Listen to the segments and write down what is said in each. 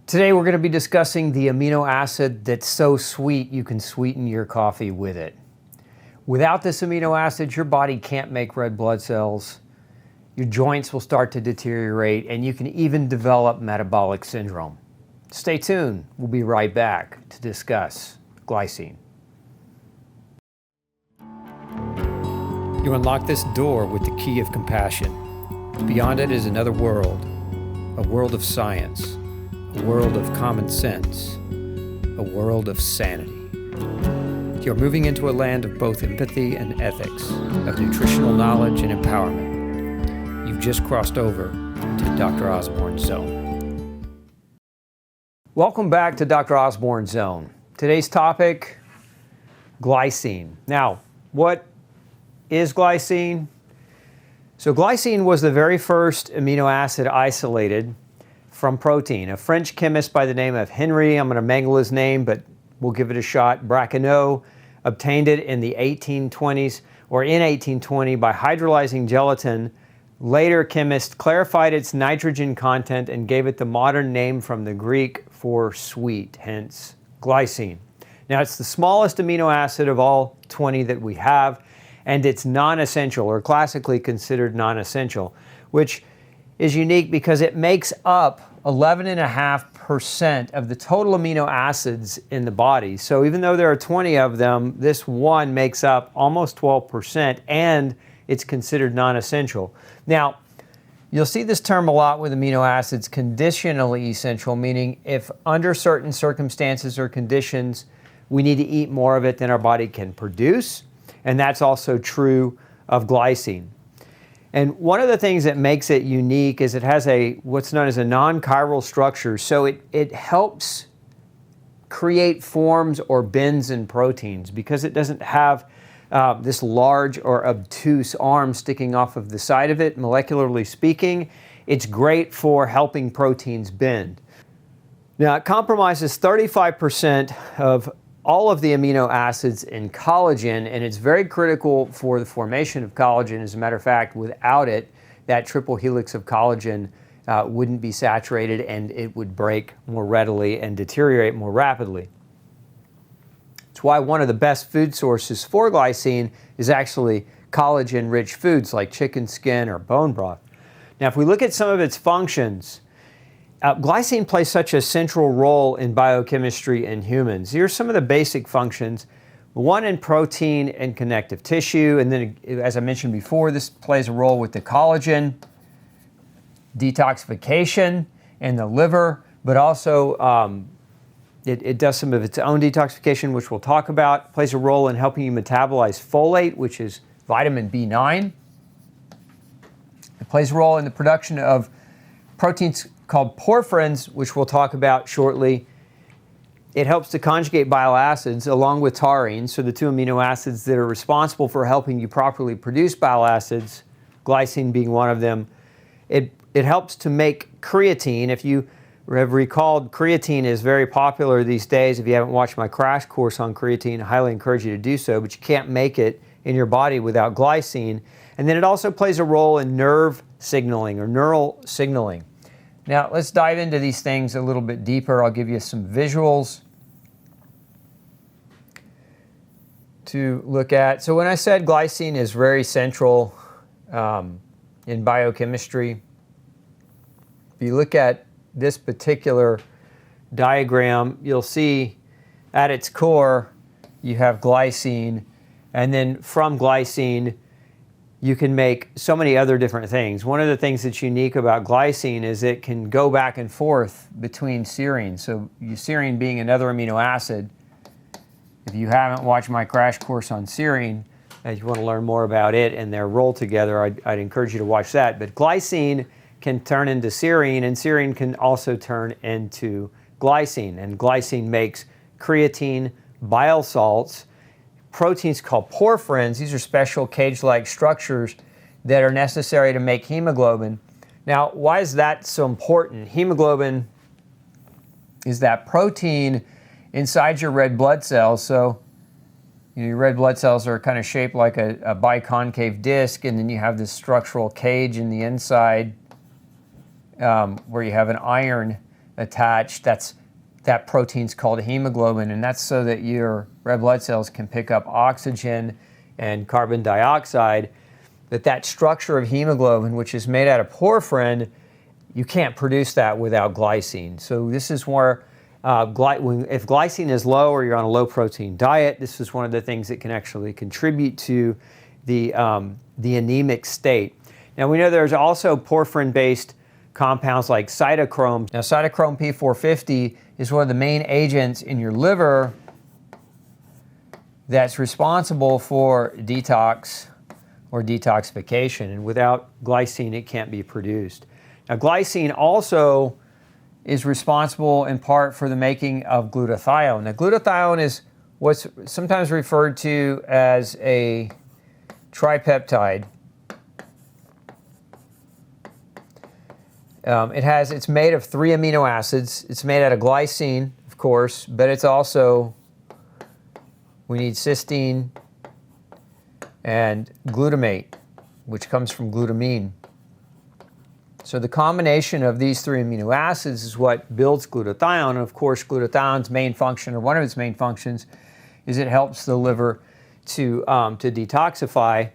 Today we're going to be discussing the amino acid that's so sweet you can sweeten your coffee with it. Without this amino acid, your body can't make red blood cells, your joints will start to deteriorate, and you can even develop metabolic syndrome. Stay tuned, we'll be right back to discuss glycine. You unlock this door with the key of compassion. Beyond it is another world, a world of science, a world of common sense, a world of sanity. You're moving into a land of both empathy and ethics, of nutritional knowledge and empowerment. You've just crossed over to Dr. Osborne Zone. Welcome back to Dr. Osborne Zone. Today's topic, glycine. Now, what is glycine? So glycine was the very first amino acid isolated from protein. A French chemist by the name of Henry, I'm going to mangle his name, but we'll give it a shot, Braconnot, obtained it in the 1820s, or in 1820 by hydrolyzing gelatin. Later chemists clarified its nitrogen content and gave it the modern name from the Greek for sweet, hence glycine. Now it's the smallest amino acid of all 20 that we have, and it's non-essential, or classically considered non-essential, which is unique because it makes up 11.5% of the total amino acids in the body. So even though there are 20 of them, this one makes up almost 12%, and it's considered non-essential. Now, you'll see this term a lot with amino acids, conditionally essential, meaning if under certain circumstances or conditions we need to eat more of it than our body can produce, and that's also true of glycine. And one of the things that makes it unique is it has what's known as a non-chiral structure. So it helps create forms or bends in proteins because it doesn't have this large or obtuse arm sticking off of the side of it. Molecularly speaking, it's great for helping proteins bend. Now, it compromises 35% of all of the amino acids in collagen, and it's very critical for the formation of collagen. As a matter of fact, without it, that triple helix of collagen wouldn't be saturated, and it would break more readily and deteriorate more rapidly. It's why one of the best food sources for glycine is actually collagen-rich foods like chicken skin or bone broth. Now, if we look at some of its functions, glycine plays such a central role in biochemistry in humans. Here are some of the basic functions. One in protein and connective tissue, and then, as I mentioned before, this plays a role with the collagen, detoxification in the liver, but also it does some of its own detoxification, which we'll talk about. It plays a role in helping you metabolize folate, which is vitamin B9. It plays a role in the production of proteins called porphyrins, which we'll talk about shortly. It helps to conjugate bile acids along with taurine, so the two amino acids that are responsible for helping you properly produce bile acids, glycine being one of them. It helps to make creatine. If you have recalled, creatine is very popular these days. If you haven't watched my crash course on creatine, I highly encourage you to do so, but you can't make it in your body without glycine. And then it also plays a role in nerve signaling or neural signaling. Now, let's dive into these things a little bit deeper. I'll give you some visuals to look at. So when I said glycine is very central in biochemistry, if you look at this particular diagram, you'll see at its core you have glycine, and then from glycine you can make so many other different things. One of the things that's unique about glycine is it can go back and forth between serine. So serine being another amino acid. If you haven't watched my crash course on serine, and you want to learn more about it and their role together, I'd encourage you to watch that. But glycine can turn into serine, and serine can also turn into glycine. And glycine makes creatine, bile salts, proteins called porphyrins. These are special cage-like structures that are necessary to make hemoglobin. Now, why is that so important? Hemoglobin is that protein inside your red blood cells. So, your red blood cells are kind of shaped like a biconcave disc, and then you have this structural cage in the inside where you have an iron attached. That protein's called hemoglobin, and that's so that your red blood cells can pick up oxygen and carbon dioxide. That structure of hemoglobin, which is made out of porphyrin, you can't produce that without glycine. So this is where if glycine is low or you're on a low protein diet, this is one of the things that can actually contribute to the anemic state. Now we know there's also porphyrin-based compounds like cytochrome. Now cytochrome P450 is one of the main agents in your liver that's responsible for detox or detoxification, and without glycine it can't be produced. Now glycine also is responsible in part for the making of glutathione. Now glutathione is what's sometimes referred to as a tripeptide. It's made of 3 amino acids. It's made out of glycine, of course, but it's also, we need cysteine and glutamate, which comes from glutamine. So the combination of these 3 amino acids is what builds glutathione. And of course, glutathione's main function, or one of its main functions, is it helps the liver to detoxify.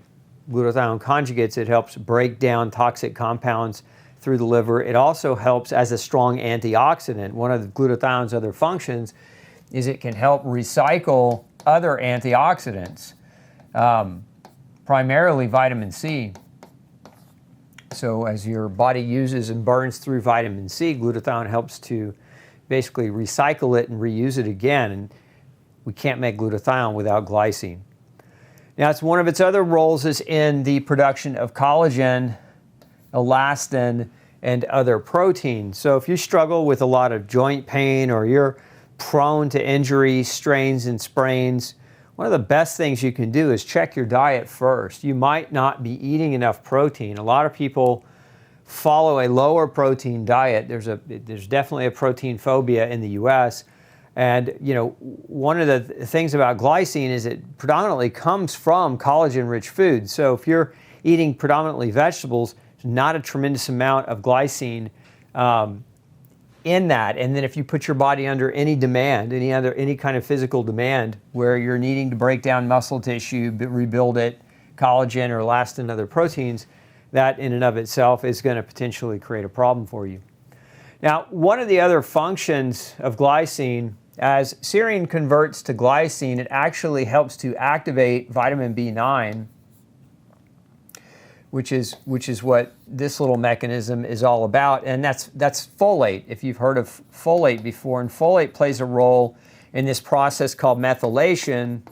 Glutathione conjugates, it helps break down toxic compounds through the liver. It also helps as a strong antioxidant. One of the glutathione's other functions is it can help recycle other antioxidants, primarily vitamin C. So as your body uses and burns through vitamin C, glutathione helps to basically recycle it and reuse it again. And we can't make glutathione without glycine. Now, it's one of its other roles is in the production of collagen, elastin, and other proteins. So if you struggle with a lot of joint pain or you're prone to injury, strains, and sprains, one of the best things you can do is check your diet first. You might not be eating enough protein. A lot of people follow a lower protein diet. There's definitely a protein phobia in the US. And one of the things about glycine is it predominantly comes from collagen-rich foods. So if you're eating predominantly vegetables, not a tremendous amount of glycine in that. And then if you put your body under any demand, any kind of physical demand where you're needing to break down muscle tissue, rebuild it, collagen or elastin and other proteins, that in and of itself is going to potentially create a problem for you. Now, one of the other functions of glycine, as serine converts to glycine, it actually helps to activate vitamin B9, which is what this little mechanism is all about, and that's folate, if you've heard of folate before. And folate plays a role in this process called methylation,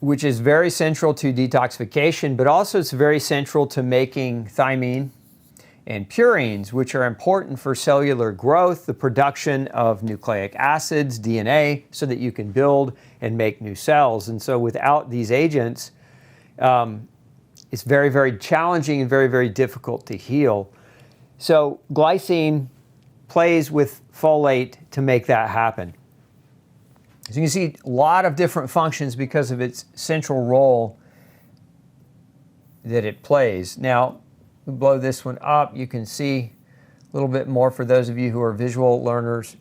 which is very central to detoxification, but also it's very central to making thymine and purines, which are important for cellular growth, the production of nucleic acids, DNA, so that you can build and make new cells. And so without these agents, it's very, very challenging and very, very difficult to heal. So glycine plays with folate to make that happen. So you can see a lot of different functions because of its central role that it plays. Now, we blow this one up. You can see a little bit more for those of you who are visual learners.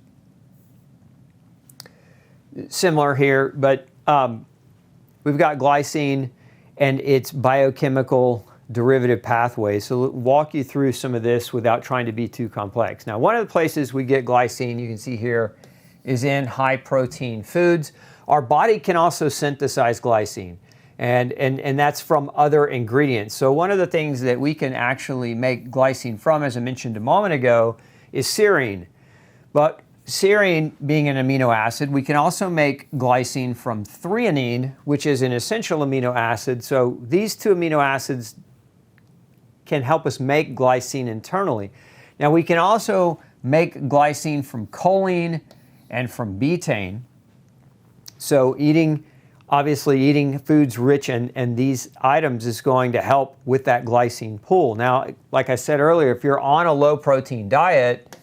Similar here, but we've got glycine and its biochemical derivative pathways. So we'll walk you through some of this without trying to be too complex. Now, one of the places we get glycine, you can see here, is in high protein foods. Our body can also synthesize glycine, and that's from other ingredients. So one of the things that we can actually make glycine from, as I mentioned a moment ago, is serine. But serine being an amino acid, we can also make glycine from threonine, which is an essential amino acid. So these 2 amino acids can help us make glycine internally. Now we can also make glycine from choline and from betaine. So obviously eating foods rich in these items is going to help with that glycine pool. Now, like I said earlier, if you're on a low protein diet,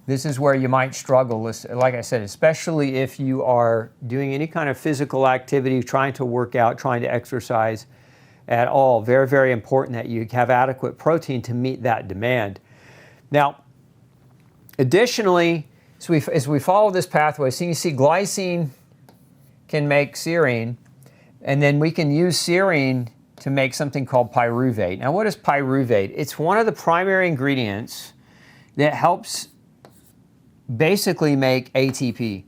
this is where you might struggle, like I said, especially if you are doing any kind of physical activity, trying to work out, trying to exercise, at all. Very, very important that you have adequate protein to meet that demand. Now, additionally, as we follow this pathway, so you see glycine can make serine, and then we can use serine to make something called pyruvate. Now, what is pyruvate? It's one of the primary ingredients that helps basically make ATP.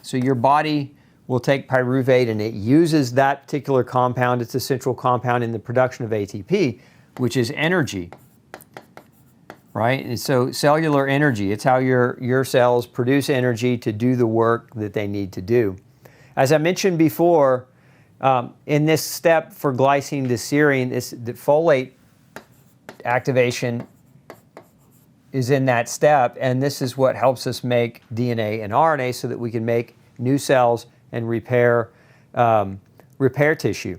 So your body will take pyruvate and it uses that particular compound. It's a central compound in the production of ATP, which is energy, right? And so cellular energy, it's how your cells produce energy to do the work that they need to do. As I mentioned before, in this step for glycine to serine, the folate activation is in that step, and this is what helps us make DNA and RNA so that we can make new cells and repair tissue.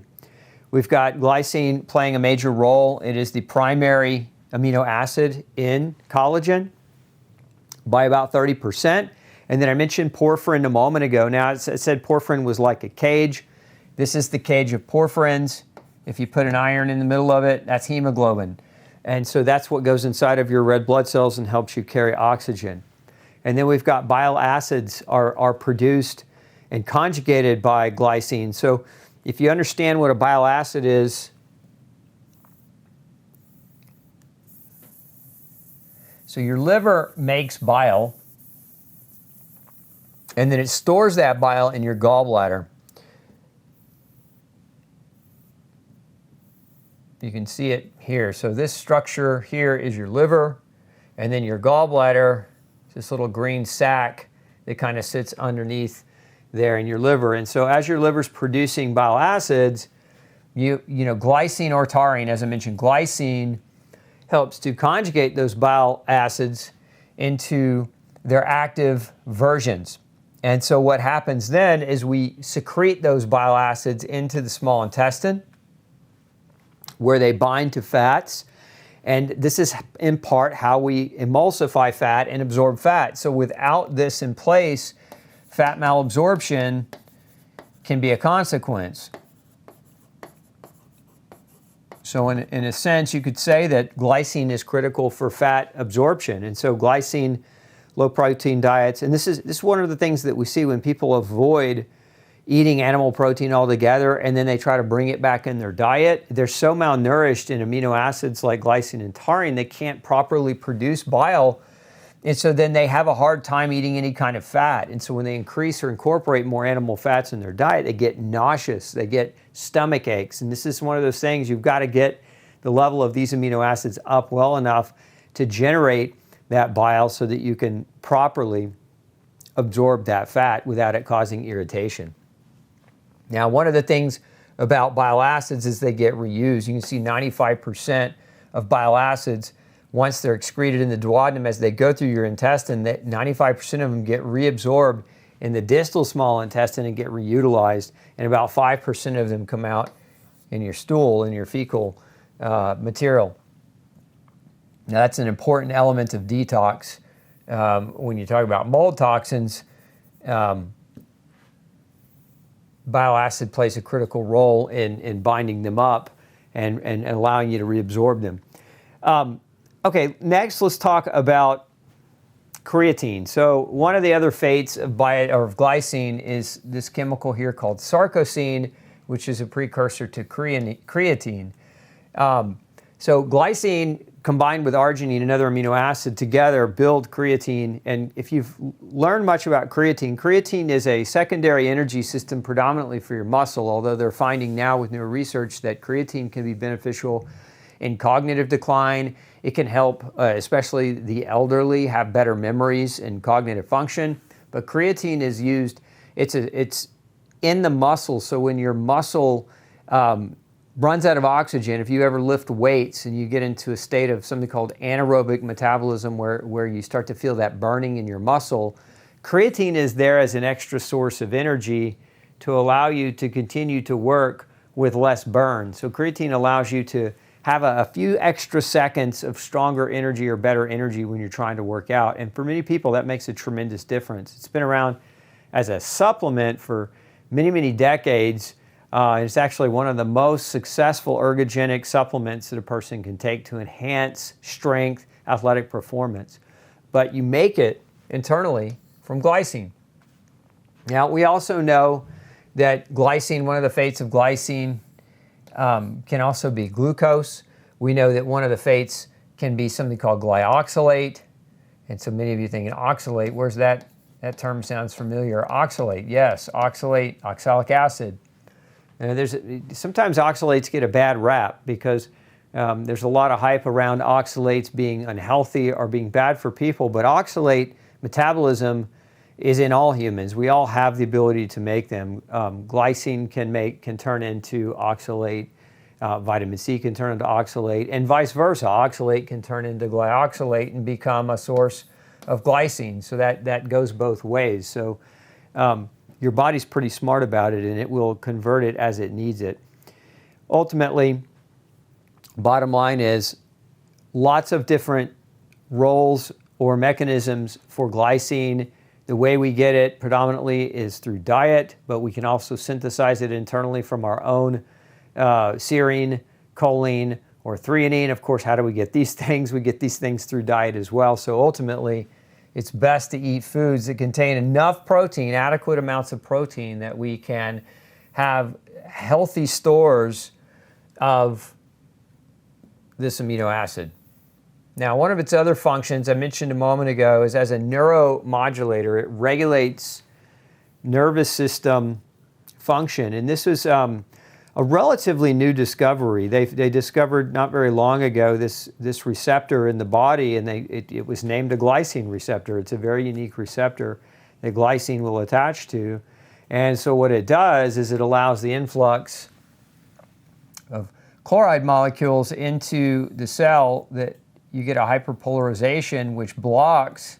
We've got glycine playing a major role. It is the primary amino acid in collagen by about 30%. And then I mentioned porphyrin a moment ago. Now, I said porphyrin was like a cage. This is the cage of porphyrins. If you put an iron in the middle of it, that's hemoglobin. And so that's what goes inside of your red blood cells and helps you carry oxygen. And then we've got bile acids are produced and conjugated by glycine. So if you understand what a bile acid is, so your liver makes bile, and then it stores that bile in your gallbladder. You can see it here. So this structure here is your liver, and then your gallbladder, this little green sac that kind of sits underneath there in your liver. And so as your liver's producing bile acids, you know, glycine or taurine, as I mentioned, glycine helps to conjugate those bile acids into their active versions. And so what happens then is we secrete those bile acids into the small intestine, where they bind to fats. And this is in part how we emulsify fat and absorb fat. So without this in place, fat malabsorption can be a consequence. So in a sense, you could say that glycine is critical for fat absorption. And so glycine, low protein diets, and this is one of the things that we see when people avoid eating animal protein altogether, and then they try to bring it back in their diet. They're so malnourished in amino acids like glycine and taurine, they can't properly produce bile. And so then they have a hard time eating any kind of fat. And so when they increase or incorporate more animal fats in their diet, they get nauseous, they get stomach aches. And this is one of those things, you've got to get the level of these amino acids up well enough to generate that bile so that you can properly absorb that fat without it causing irritation. Now, one of the things about bile acids is they get reused. You can see 95% of bile acids, once they're excreted in the duodenum as they go through your intestine, that 95% of them get reabsorbed in the distal small intestine and get reutilized, and about 5% of them come out in your stool, in your fecal material. Now, that's an important element of detox. When you talk about mold toxins, bile acid plays a critical role in binding them up and allowing you to reabsorb them. Okay, next let's talk about creatine. So one of the other fates of glycine is this chemical here called sarcosine, which is a precursor to creatine. So glycine combined with arginine, another amino acid, together build creatine. And if you've learned much about creatine, creatine is a secondary energy system predominantly for your muscle, although they're finding now with new research that creatine can be beneficial in cognitive decline. It can help, especially the elderly, have better memories and cognitive function. But creatine is used, it's in the muscle, so when your muscle runs out of oxygen, if you ever lift weights and you get into a state of something called anaerobic metabolism where you start to feel that burning in your muscle, creatine is there as an extra source of energy to allow you to continue to work with less burn. So creatine allows you to have a few extra seconds of stronger energy or better energy when you're trying to work out. And for many people, that makes a tremendous difference. It's been around as a supplement for many, many decades. And it's actually one of the most successful ergogenic supplements that a person can take to enhance strength, athletic performance. But you make it internally from glycine. Now, we also know that glycine, one of the fates of glycine, can also be glucose. We know that one of the fates can be something called glyoxylate. And so many of you thinking oxalate, where's that? That term sounds familiar. Oxalate, yes, oxalate, oxalic acid. Sometimes oxalates get a bad rap because there's a lot of hype around oxalates being unhealthy or being bad for people, but oxalate metabolism is in all humans. We all have the ability to make them. Glycine can turn into oxalate, vitamin C can turn into oxalate, and vice versa. Oxalate can turn into glyoxylate and become a source of glycine. So that goes both ways. So your body's pretty smart about it, and it will convert it as it needs it. Ultimately, bottom line is lots of different roles or mechanisms for glycine. The way we get it predominantly is through diet, but we can also synthesize it internally from our own serine, choline, or threonine. Of course, how do we get these things? We get these things through diet as well. So ultimately, it's best to eat foods that contain enough protein, adequate amounts of protein, that we can have healthy stores of this amino acid. Now, one of its other functions I mentioned a moment ago is as a neuromodulator. It regulates nervous system function. And this is a relatively new discovery. They discovered not very long ago this receptor in the body, and it was named a glycine receptor. It's a very unique receptor that glycine will attach to. And so what it does is it allows the influx of chloride molecules into the cell, that you get a hyperpolarization which blocks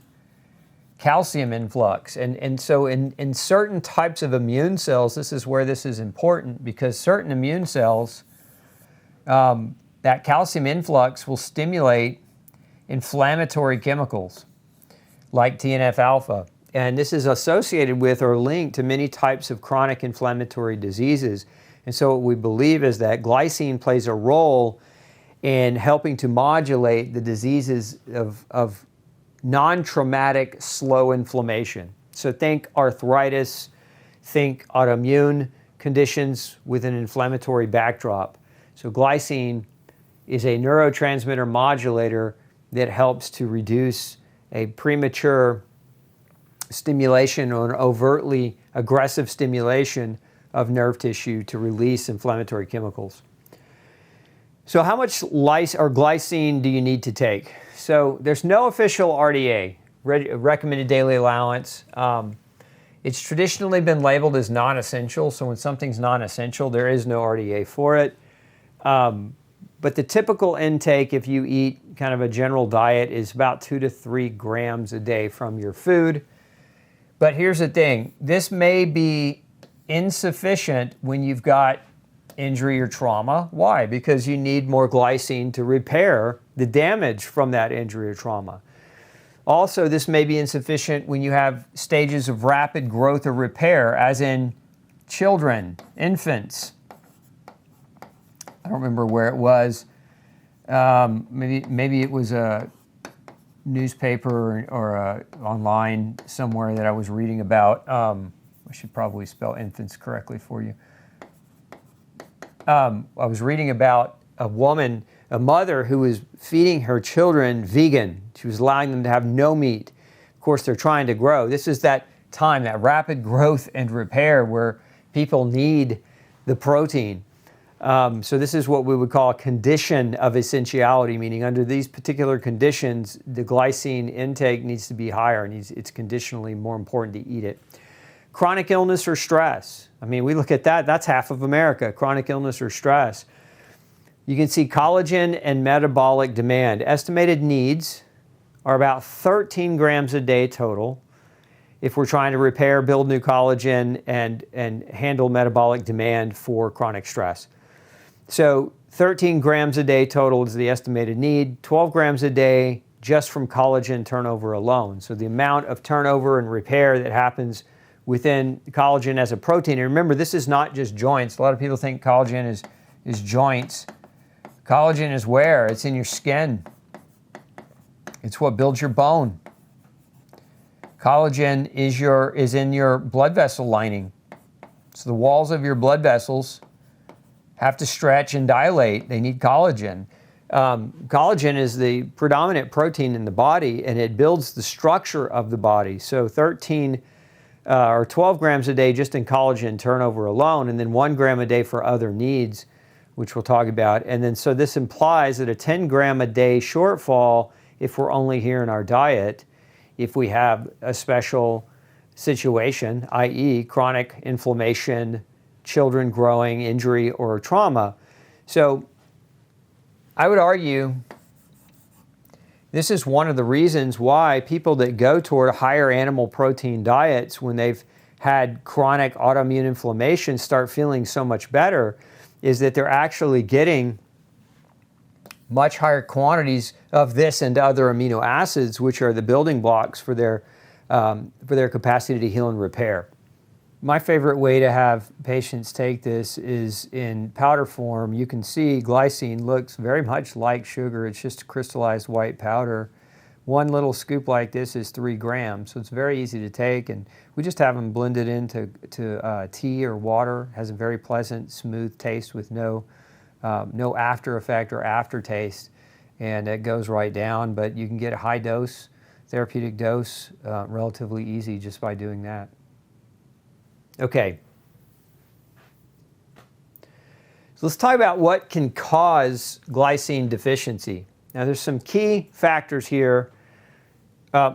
calcium influx. And so in certain types of immune cells, this is where this is important, because certain immune cells, that calcium influx will stimulate inflammatory chemicals like TNF-alpha. And this is associated with or linked to many types of chronic inflammatory diseases. And so what we believe is that glycine plays a role in helping to modulate the diseases of non-traumatic slow inflammation. So think arthritis, think autoimmune conditions with an inflammatory backdrop. So glycine is a neurotransmitter modulator that helps to reduce a premature stimulation or an overtly aggressive stimulation of nerve tissue to release inflammatory chemicals. So how much glycine do you need to take? So there's no official RDA, recommended daily allowance. It's traditionally been labeled as non-essential, so when something's non-essential, there is no RDA for it. But the typical intake, if you eat kind of a general diet, is about 2 to 3 grams a day from your food. But here's the thing, this may be insufficient when you've got injury or trauma. Why? Because you need more glycine to repair the damage from that injury or trauma. Also, this may be insufficient when you have stages of rapid growth or repair, as in children, infants. I don't remember where it was. Maybe it was a newspaper or online somewhere that I was reading about. I should probably spell infants correctly for you. I was reading about a mother who was feeding her children vegan. She was allowing them to have no meat. Of course, they're trying to grow. This is that time, that rapid growth and repair where people need the protein. So this is what we would call a condition of essentiality, meaning under these particular conditions, the glycine intake needs to be higher, and it's conditionally more important to eat it. Chronic illness or stress. I mean, we look at that, that's half of America, chronic illness or stress. You can see collagen and metabolic demand. Estimated needs are about 13 grams a day total if we're trying to repair, build new collagen, and handle metabolic demand for chronic stress. So 13 grams a day total is the estimated need, 12 grams a day just from collagen turnover alone. So the amount of turnover and repair that happens within collagen as a protein. And remember, this is not just joints. A lot of people think collagen is joints. Collagen is where? It's in your skin. It's what builds your bone. Collagen is in your blood vessel lining. So the walls of your blood vessels have to stretch and dilate. They need collagen. Collagen is the predominant protein in the body, and it builds the structure of the body. So 13 or 12 grams a day just in collagen turnover alone, and then 1 gram a day for other needs, which we'll talk about. And then so this implies that a 10 gram a day shortfall, if we're only here in our diet, if we have a special situation, i.e. chronic inflammation, children growing, injury, or trauma. So I would argue this is one of the reasons why people that go toward higher animal protein diets when they've had chronic autoimmune inflammation start feeling so much better, is that they're actually getting much higher quantities of this and other amino acids, which are the building blocks for their capacity to heal and repair. My favorite way to have patients take this is in powder form. You can see glycine looks very much like sugar. It's just crystallized white powder. One little scoop like this is 3 grams, so it's very easy to take, and we just have them blended into tea or water. It has a very pleasant, smooth taste with no after effect or aftertaste, and it goes right down. But you can get a high dose, therapeutic dose, relatively easy just by doing that. Okay. So let's talk about what can cause glycine deficiency. Now there's some key factors here.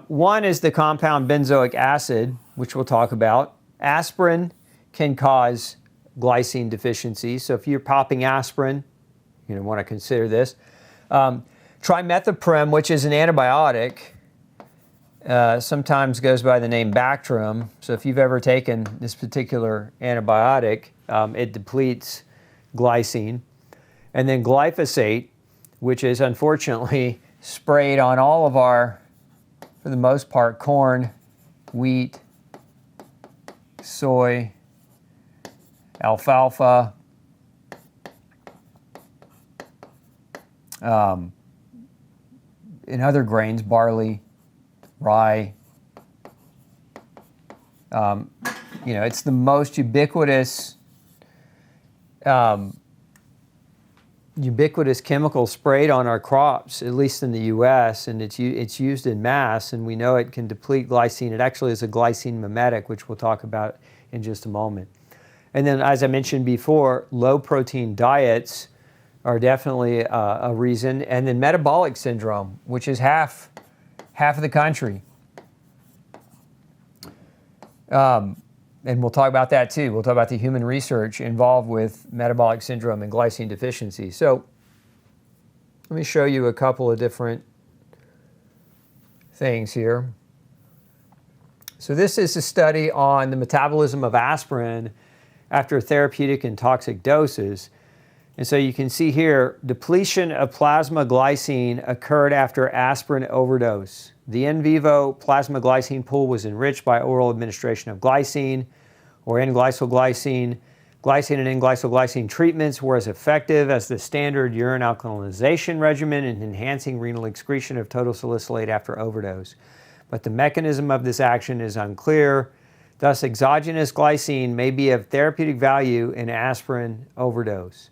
One is the compound benzoic acid, which we'll talk about. Aspirin can cause glycine deficiency. So if you're popping aspirin, you want to consider this. Trimethoprim, which is an antibiotic, sometimes goes by the name Bactrim. So if you've ever taken this particular antibiotic, it depletes glycine. And then glyphosate, which is unfortunately sprayed on all of our, for the most part, corn, wheat, soy, alfalfa, in other grains, barley, rye. It's the most ubiquitous chemical sprayed on our crops, at least in the U.S., and it's used in mass, and we know it can deplete glycine. It actually is a glycine mimetic, which we'll talk about in just a moment. And then, as I mentioned before, low protein diets are definitely a reason. And then metabolic syndrome, which is half of the country. And we'll talk about that too. We'll talk about the human research involved with metabolic syndrome and glycine deficiency. So let me show you a couple of different things here. So this is a study on the metabolism of aspirin after therapeutic and toxic doses. And so you can see here, depletion of plasma glycine occurred after aspirin overdose. The in vivo plasma glycine pool was enriched by oral administration of glycine or N-glycoglycine. Glycine and N-glycoglycine treatments were as effective as the standard urine alkalization regimen in enhancing renal excretion of total salicylate after overdose. But the mechanism of this action is unclear. Thus, exogenous glycine may be of therapeutic value in aspirin overdose.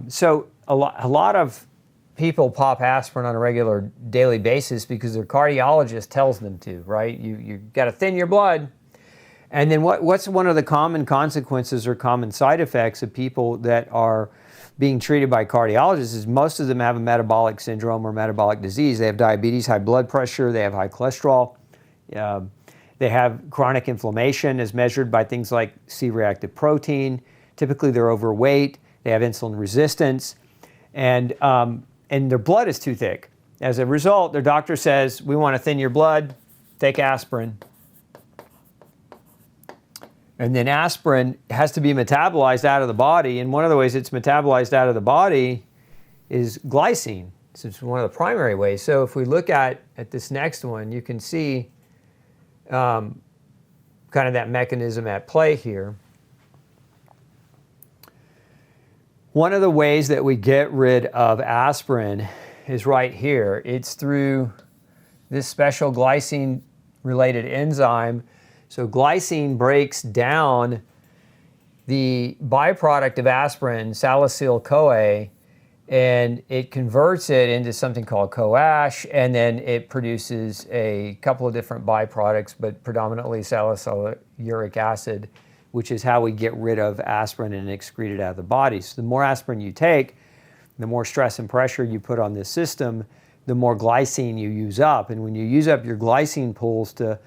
So a lot of people pop aspirin on a regular daily basis because their cardiologist tells them to, right? You got to thin your blood. And then what's one of the common consequences or common side effects of people that are being treated by cardiologists is most of them have a metabolic syndrome or metabolic disease. They have diabetes, high blood pressure, they have high cholesterol, they have chronic inflammation as measured by things like C-reactive protein. Typically they're overweight, they have insulin resistance, and their blood is too thick. As a result, their doctor says, we want to thin your blood, take aspirin. And then aspirin has to be metabolized out of the body, and one of the ways it's metabolized out of the body is glycine. So it's one of the primary ways. So if we look at this next one, you can see kind of that mechanism at play here. One of the ways that we get rid of aspirin is right here. It's through this special glycine-related enzyme. So glycine breaks down the byproduct of aspirin, salicyl-CoA, and it converts it into something called CoAsh, and then it produces a couple of different byproducts, but predominantly salicylic acid, which is how we get rid of aspirin and excrete it out of the body. So the more aspirin you take, the more stress and pressure you put on this system, the more glycine you use up. And when you use up your glycine pools to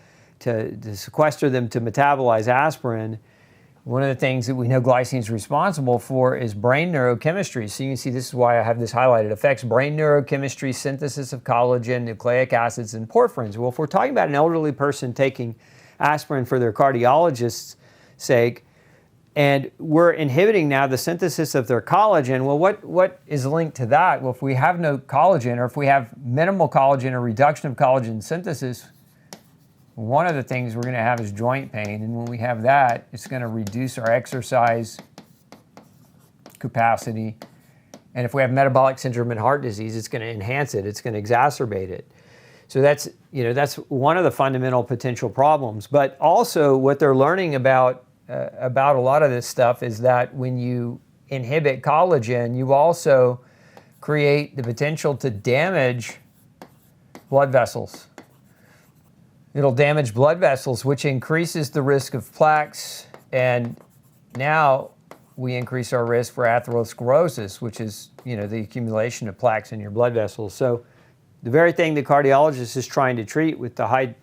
sequester them to metabolize aspirin, one of the things that we know glycine is responsible for is brain neurochemistry. So you can see this is why I have this highlighted. It affects brain neurochemistry, synthesis of collagen, nucleic acids, and porphyrins. Well, if we're talking about an elderly person taking aspirin for their cardiologist's sake, and we're inhibiting now the synthesis of their collagen, well, what is linked to that? Well, if we have no collagen, or if we have minimal collagen or reduction of collagen synthesis, one of the things we're going to have is joint pain. And when we have that, it's going to reduce our exercise capacity. And if we have metabolic syndrome and heart disease, it's going to enhance it. It's going to exacerbate it. So that's one of the fundamental potential problems. But also what they're learning about a lot of this stuff is that when you inhibit collagen, you also create the potential to damage blood vessels. It'll damage blood vessels, which increases the risk of plaques, and now we increase our risk for atherosclerosis, which is, the accumulation of plaques in your blood vessels. So the very thing the cardiologist is trying to treat with the high,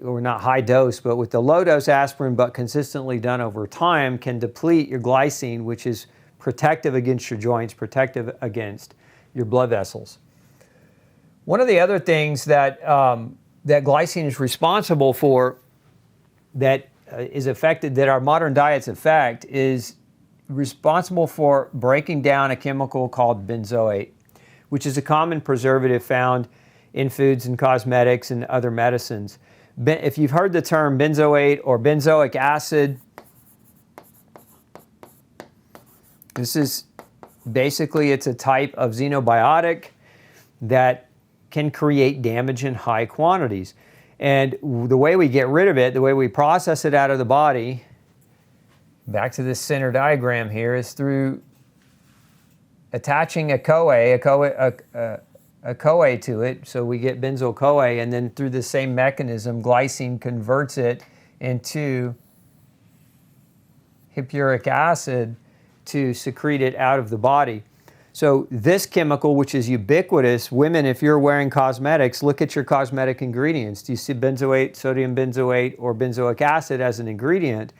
or not high dose, but with the low dose aspirin, but consistently done over time, can deplete your glycine, which is protective against your joints, protective against your blood vessels. One of the other things that glycine is responsible for, that is affected, that our modern diets affect, is responsible for breaking down a chemical called benzoate, which is a common preservative found in foods and cosmetics and other medicines. If you've heard the term benzoate or benzoic acid, this is basically, it's a type of xenobiotic that can create damage in high quantities. And the way we get rid of it, the way we process it out of the body, back to this center diagram here, is through attaching a CoA to it. So we get benzoyl-CoA, and then through the same mechanism, glycine converts it into hippuric acid to secrete it out of the body. So this chemical, which is ubiquitous, women, if you're wearing cosmetics, look at your cosmetic ingredients. Do you see benzoate, sodium benzoate, or benzoic acid as an ingredient?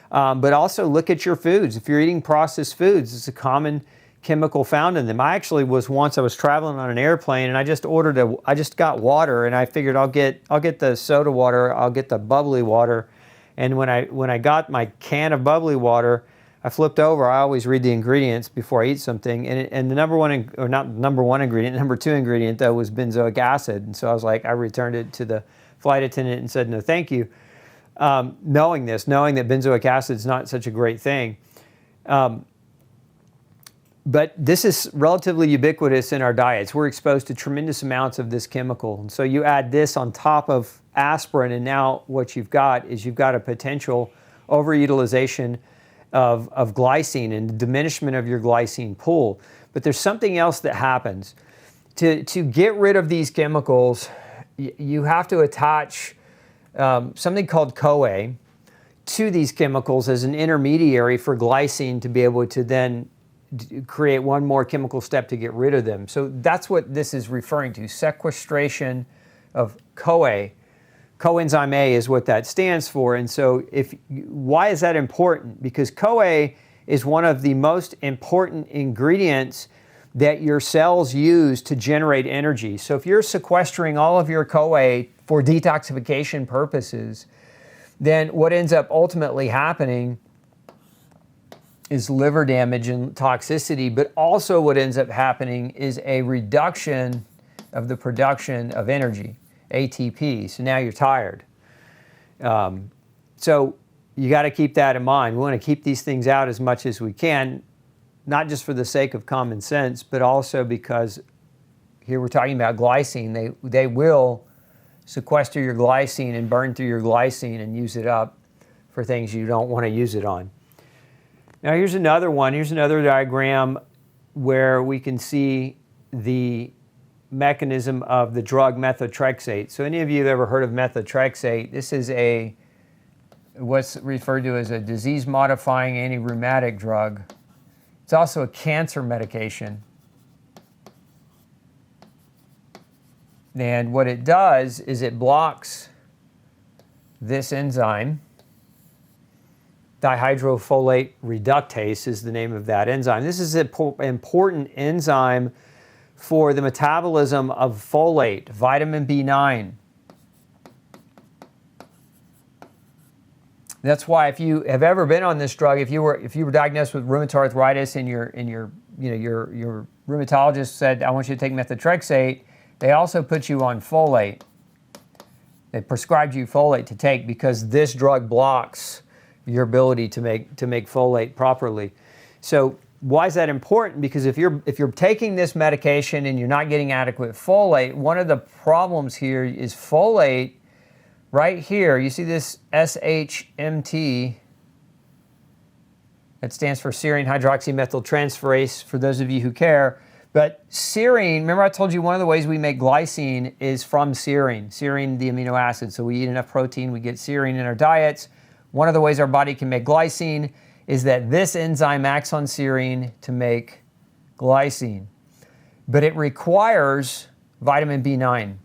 But also look at your foods. If you're eating processed foods, it's a common chemical found in them. I was traveling on an airplane, and I just got water, and I figured I'll get the soda water, I'll get the bubbly water. And when I got my can of bubbly water, I flipped over. I always read the ingredients before I eat something, and the number two ingredient though was benzoic acid. And so I returned it to the flight attendant and said, no, thank you. Knowing that benzoic acid is not such a great thing. But this is relatively ubiquitous in our diets. We're exposed to tremendous amounts of this chemical. And so you add this on top of aspirin, and now what you've got a potential overutilization of glycine and diminishment of your glycine pool. But there's something else that happens. To get rid of these chemicals, you have to attach something called CoA to these chemicals as an intermediary for glycine to be able to then create one more chemical step to get rid of them. So that's what this is referring to, sequestration of CoA. Coenzyme A is what that stands for. And so why is that important? Because CoA is one of the most important ingredients that your cells use to generate energy. So if you're sequestering all of your CoA for detoxification purposes, then what ends up ultimately happening is liver damage and toxicity, but also what ends up happening is a reduction of the production of energy, ATP. So now you're tired. So you got to keep that in mind. We want to keep these things out as much as we can, not just for the sake of common sense, but also because here we're talking about glycine. They will sequester your glycine and burn through your glycine and use it up for things you don't want to use it on. Now here's another one. Here's another diagram where we can see the mechanism of the drug methotrexate. So any of you have ever heard of methotrexate? This is what's referred to as a disease-modifying anti-rheumatic drug. It's also a cancer medication. And what it does is it blocks this enzyme. Dihydrofolate reductase is the name of that enzyme. This is an important enzyme for the metabolism of folate, vitamin B9. That's why if you have ever been on this drug, if you were diagnosed with rheumatoid arthritis and your rheumatologist said, I want you to take methotrexate, they also put you on folate. They prescribed you folate to take because this drug blocks your ability to make folate properly. So why is that important? Because if you're taking this medication and you're not getting adequate folate, one of the problems here is folate right here. You see this SHMT, that stands for serine hydroxymethyltransferase for those of you who care. But serine, remember I told you one of the ways we make glycine is from serine. Serine, the amino acid. So we eat enough protein, we get serine in our diets. One of the ways our body can make glycine is that this enzyme acts on serine to make glycine. But it requires vitamin B9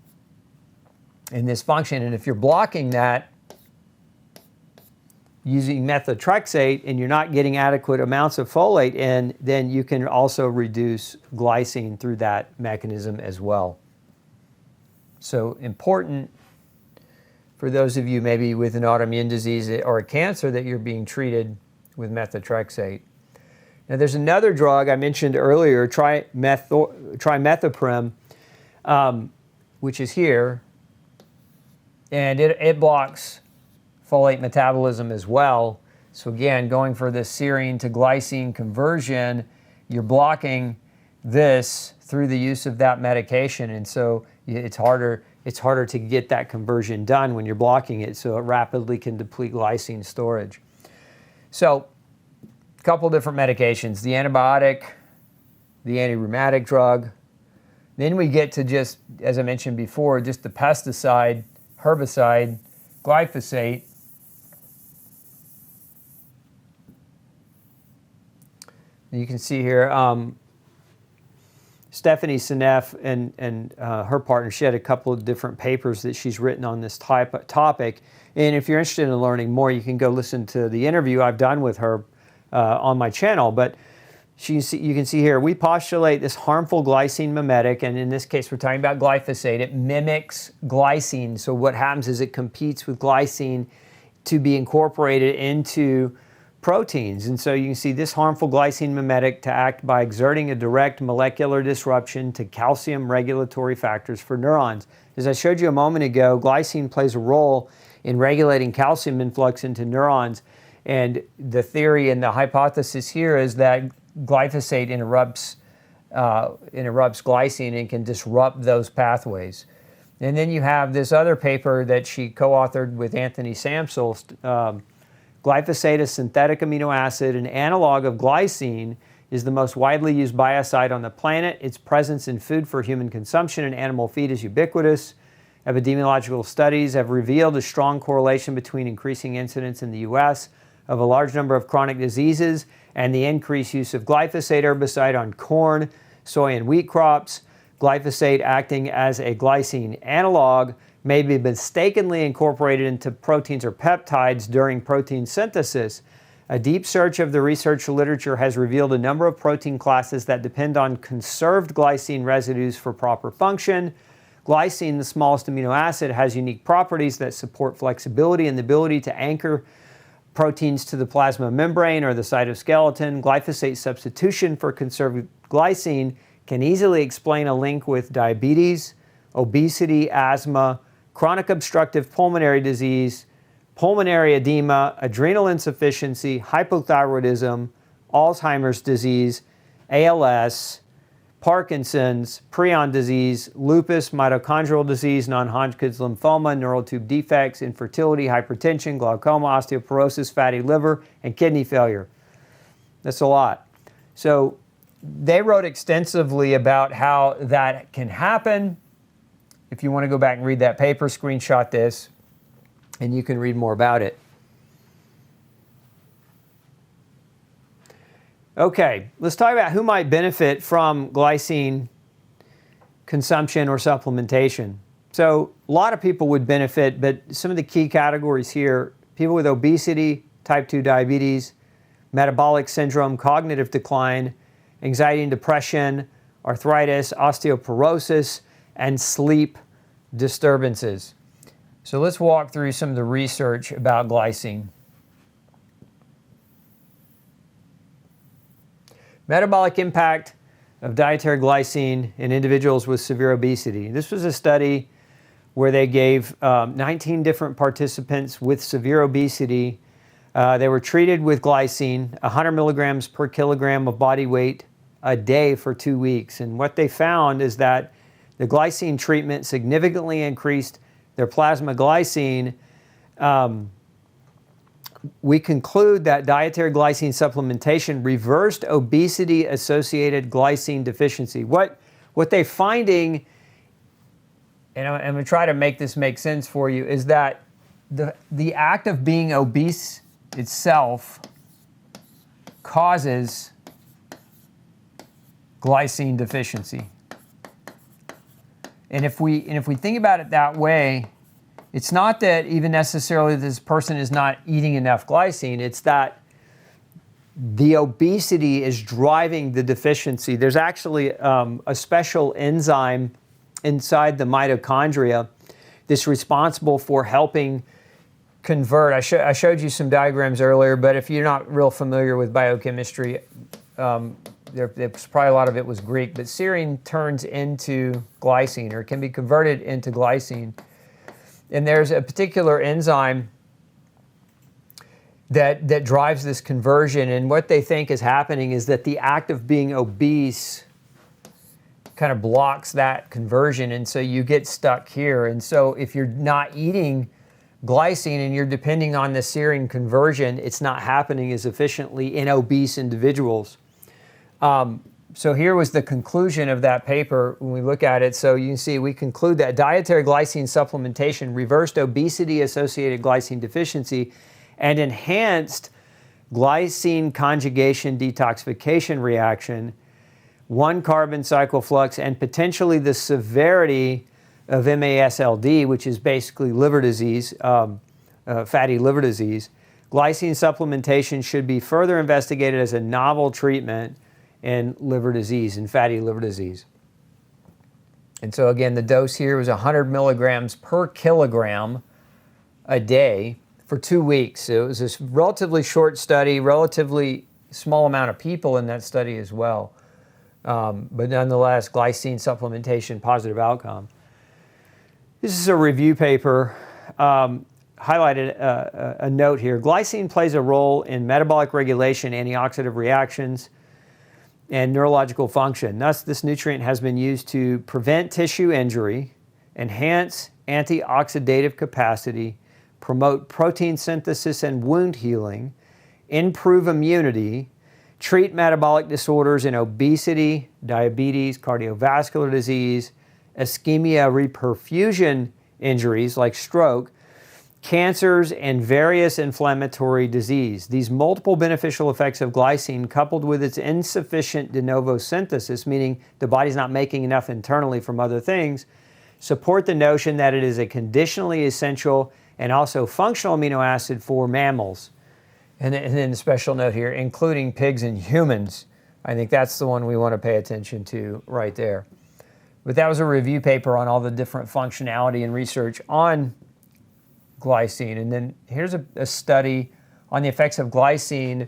in this function. And if you're blocking that using methotrexate and you're not getting adequate amounts of folate in, then you can also reduce glycine through that mechanism as well. So important for those of you maybe with an autoimmune disease or a cancer that you're being treated with methotrexate. Now there's another drug I mentioned earlier, trimethoprim, which is here, and it blocks folate metabolism as well. So again, going for this serine to glycine conversion, you're blocking this through the use of that medication, and so it's harder to get that conversion done when you're blocking it, so it rapidly can deplete glycine storage. So a couple different medications, the antibiotic, the anti-rheumatic drug. Then we get to just, as I mentioned before, just the pesticide, herbicide, glyphosate. You can see here, Stephanie Seneff and her partner, she had a couple of different papers that she's written on this topic. And if you're interested in learning more, you can go listen to the interview I've done with her on my channel. But you can see here, we postulate this harmful glycine mimetic, and in this case we're talking about glyphosate. It mimics glycine. So what happens is it competes with glycine to be incorporated into proteins. And so you can see this harmful glycine mimetic to act by exerting a direct molecular disruption to calcium regulatory factors for neurons. As I showed you a moment ago, glycine plays a role in regulating calcium influx into neurons. And the theory and the hypothesis here is that glyphosate interrupts glycine and can disrupt those pathways. And then you have this other paper that she co-authored with Anthony Samsel. Glyphosate, a synthetic amino acid, an analog of glycine, is the most widely used biocide on the planet. Its presence in food for human consumption and animal feed is ubiquitous. Epidemiological studies have revealed a strong correlation between increasing incidence in the U.S. of a large number of chronic diseases and the increased use of glyphosate herbicide on corn, soy, and wheat crops. Glyphosate, acting as a glycine analog, may be mistakenly incorporated into proteins or peptides during protein synthesis. A deep search of the research literature has revealed a number of protein classes that depend on conserved glycine residues for proper function. Glycine, the smallest amino acid, has unique properties that support flexibility and the ability to anchor proteins to the plasma membrane or the cytoskeleton. Glyphosate substitution for conserved glycine can easily explain a link with diabetes, obesity, asthma, chronic obstructive pulmonary disease, pulmonary edema, adrenal insufficiency, hypothyroidism, Alzheimer's disease, ALS, Parkinson's, prion disease, lupus, mitochondrial disease, non-Hodgkin's lymphoma, neural tube defects, infertility, hypertension, glaucoma, osteoporosis, fatty liver, and kidney failure. That's a lot. So they wrote extensively about how that can happen. If you want to go back and read that paper, screenshot this, and you can read more about it. Okay, let's talk about who might benefit from glycine consumption or supplementation. So a lot of people would benefit, but some of the key categories here: people with obesity, type 2 diabetes, metabolic syndrome, cognitive decline, anxiety and depression, arthritis, osteoporosis, and sleep disturbances. So let's walk through some of the research about glycine. Metabolic impact of dietary glycine in individuals with severe obesity. This was a study where they gave 19 different participants with severe obesity. They were treated with glycine, 100 milligrams per kilogram of body weight a day for 2 weeks. And what they found is that the glycine treatment significantly increased their plasma glycine. We conclude that dietary glycine supplementation reversed obesity-associated glycine deficiency. What they're finding, and I'm going to try to make this make sense for you, is that the act of being obese itself causes glycine deficiency. And if we think about it that way, it's not that even necessarily this person is not eating enough glycine, it's that the obesity is driving the deficiency. There's actually a special enzyme inside the mitochondria that's responsible for helping convert. I showed you some diagrams earlier, but if you're not real familiar with biochemistry, there's probably a lot of it was Greek, but serine turns into glycine, or can be converted into glycine. And there's a particular enzyme that drives this conversion. And what they think is happening is that the act of being obese kind of blocks that conversion. And so you get stuck here. And so if you're not eating glycine and you're depending on the serine conversion, it's not happening as efficiently in obese individuals. So here was the conclusion of that paper when we look at it. So you can see we conclude that dietary glycine supplementation reversed obesity-associated glycine deficiency and enhanced glycine conjugation detoxification reaction, 1-carbon cycle flux, and potentially the severity of MASLD, which is basically liver disease, fatty liver disease. Glycine supplementation should be further investigated as a novel treatment in liver disease, in fatty liver disease. And so again, the dose here was 100 milligrams per kilogram a day for 2 weeks. So it was this relatively short study, relatively small amount of people in that study as well. But nonetheless, glycine supplementation, positive outcome. This is a review paper, highlighted a note here. Glycine plays a role in metabolic regulation, antioxidant reactions, and neurological function. Thus, this nutrient has been used to prevent tissue injury, enhance antioxidative capacity, promote protein synthesis and wound healing, improve immunity, treat metabolic disorders in obesity, diabetes, cardiovascular disease, ischemia, reperfusion injuries like stroke, cancers, and various inflammatory disease. These multiple beneficial effects of glycine, coupled with its insufficient de novo synthesis, meaning the body's not making enough internally from other things, support the notion that it is a conditionally essential and also functional amino acid for mammals. And then a special note here, including pigs and humans. I think that's the one we want to pay attention to right there. But that was a review paper on all the different functionality and research on glycine. And then here's a study on the effects of glycine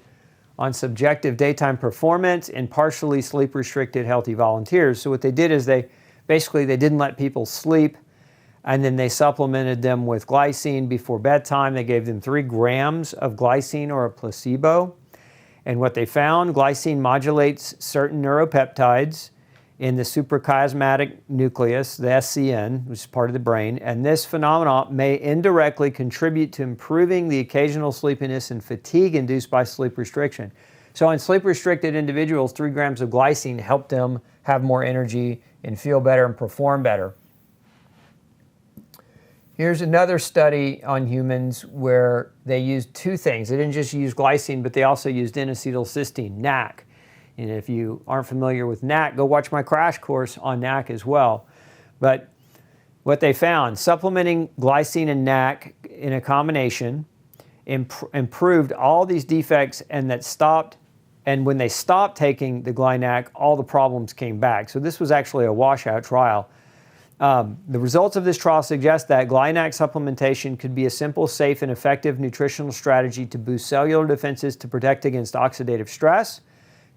on subjective daytime performance in partially sleep-restricted healthy volunteers. So what they did is they didn't let people sleep And then they supplemented them with glycine before bedtime. They gave them 3 grams of glycine or a placebo. And what they found, glycine modulates certain neuropeptides in the suprachiasmatic nucleus, the SCN, which is part of the brain. And this phenomenon may indirectly contribute to improving the occasional sleepiness and fatigue induced by sleep restriction. So in sleep-restricted individuals, 3 grams of glycine helped them have more energy and feel better and perform better. Here's another study on humans where they used 2 things. They didn't just use glycine, but they also used N-acetylcysteine, NAC. And if you aren't familiar with NAC, go watch my crash course on NAC as well. But what they found, supplementing glycine and NAC in a combination improved all these defects, and when they stopped taking the GlyNAC, all the problems came back. So this was actually a washout trial. The results of this trial suggest that GlyNAC supplementation could be a simple, safe, and effective nutritional strategy to boost cellular defenses to protect against oxidative stress,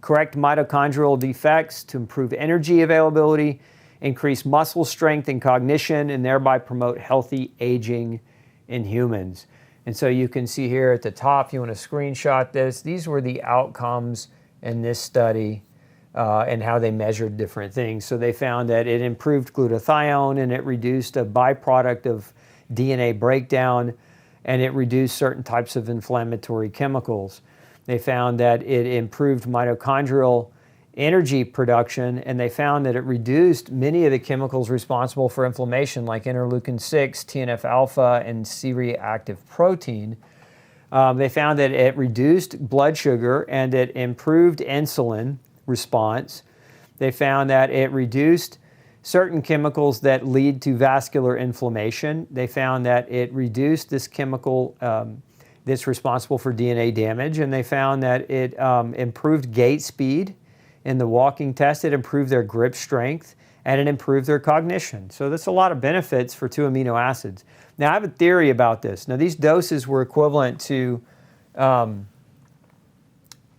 correct mitochondrial defects to improve energy availability, increase muscle strength and cognition, and thereby promote healthy aging in humans. And so you can see here at the top, if you want to screenshot this, these were the outcomes in this study. And how they measured different things. So they found that it improved glutathione, and it reduced a byproduct of DNA breakdown, and it reduced certain types of inflammatory chemicals. They found that it improved mitochondrial energy production, and they found that it reduced many of the chemicals responsible for inflammation, like interleukin-6, TNF-alpha, and C-reactive protein. They found that it reduced blood sugar, and it improved insulin response. They found that it reduced certain chemicals that lead to vascular inflammation. They found that it reduced this chemical that's responsible for DNA damage, and they found that it improved gait speed in the walking test. It improved their grip strength, and it improved their cognition. So that's a lot of benefits for 2 amino acids. Now I have a theory about this. Now these doses were equivalent to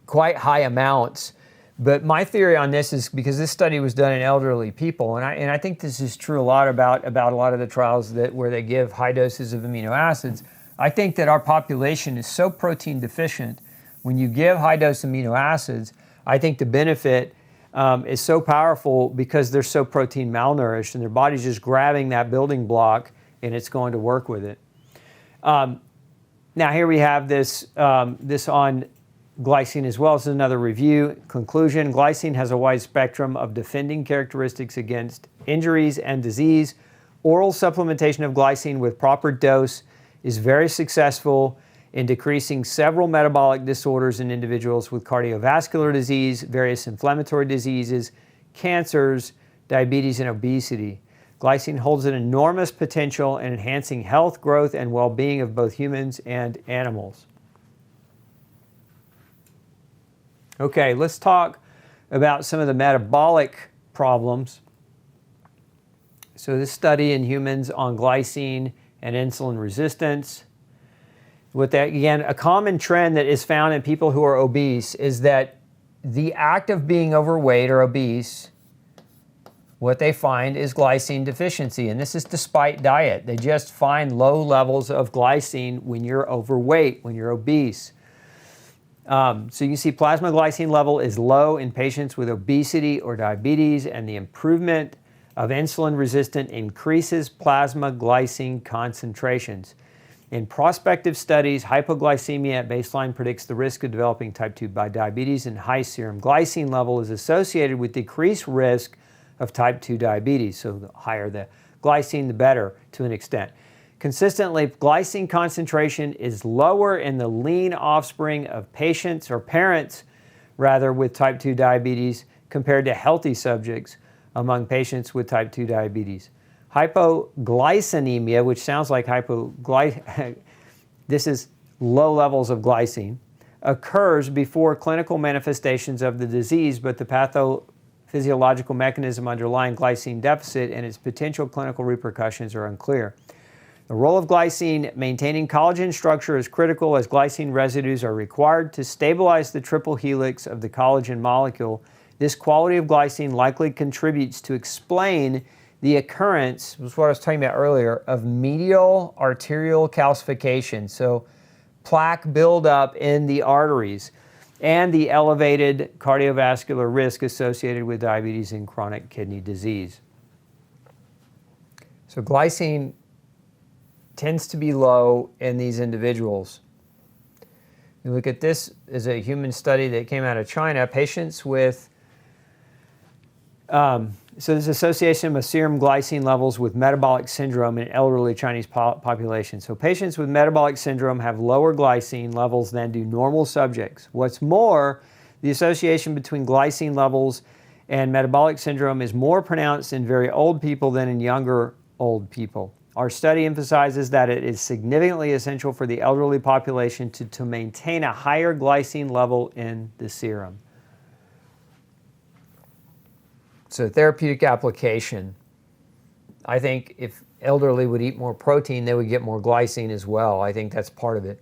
quite high amounts. But my theory on this is, because this study was done in elderly people, and I think this is true a lot about a lot of the trials where they give high doses of amino acids. I think that our population is so protein deficient. When you give high dose amino acids, I think the benefit is so powerful because they're so protein malnourished, and their body's just grabbing that building block and it's going to work with it. Now here we have this on glycine as well. This is another review. Conclusion, glycine has a wide spectrum of defending characteristics against injuries and disease. Oral supplementation of glycine with proper dose is very successful in decreasing several metabolic disorders in individuals with cardiovascular disease, various inflammatory diseases, cancers, diabetes, and obesity. Glycine holds an enormous potential in enhancing health, growth, and well-being of both humans and animals. Okay, let's talk about some of the metabolic problems. So this study in humans on glycine and insulin resistance. With that, again, a common trend that is found in people who are obese is that the act of being overweight or obese, what they find is glycine deficiency. And this is despite diet. They just find low levels of glycine when you're overweight, when you're obese. So you can see plasma glycine level is low in patients with obesity or diabetes, and the improvement of insulin resistance increases plasma glycine concentrations. In prospective studies, hypoglycemia at baseline predicts the risk of developing type 2 diabetes, and high serum glycine level is associated with decreased risk of type 2 diabetes. So the higher the glycine, the better to an extent. Consistently, glycine concentration is lower in the lean offspring of patients or parents, rather, with type 2 diabetes compared to healthy subjects among patients with type 2 diabetes. Hypoglycemia, which sounds like this is low levels of glycine, occurs before clinical manifestations of the disease, but the pathophysiological mechanism underlying glycine deficit and its potential clinical repercussions are unclear. The role of glycine maintaining collagen structure is critical, as glycine residues are required to stabilize the triple helix of the collagen molecule. This quality of glycine likely contributes to explain the occurrence, was what I was talking about earlier, of medial arterial calcification, so plaque buildup in the arteries, and the elevated cardiovascular risk associated with diabetes and chronic kidney disease. So glycine tends to be low in these individuals. You look at this as a human study that came out of China, patients with, so there's association of serum glycine levels with metabolic syndrome in elderly Chinese population. So patients with metabolic syndrome have lower glycine levels than do normal subjects. What's more, the association between glycine levels and metabolic syndrome is more pronounced in very old people than in younger old people. Our study emphasizes that it is significantly essential for the elderly population to maintain a higher glycine level in the serum. So therapeutic application, I think if elderly would eat more protein, they would get more glycine as well. I think that's part of it.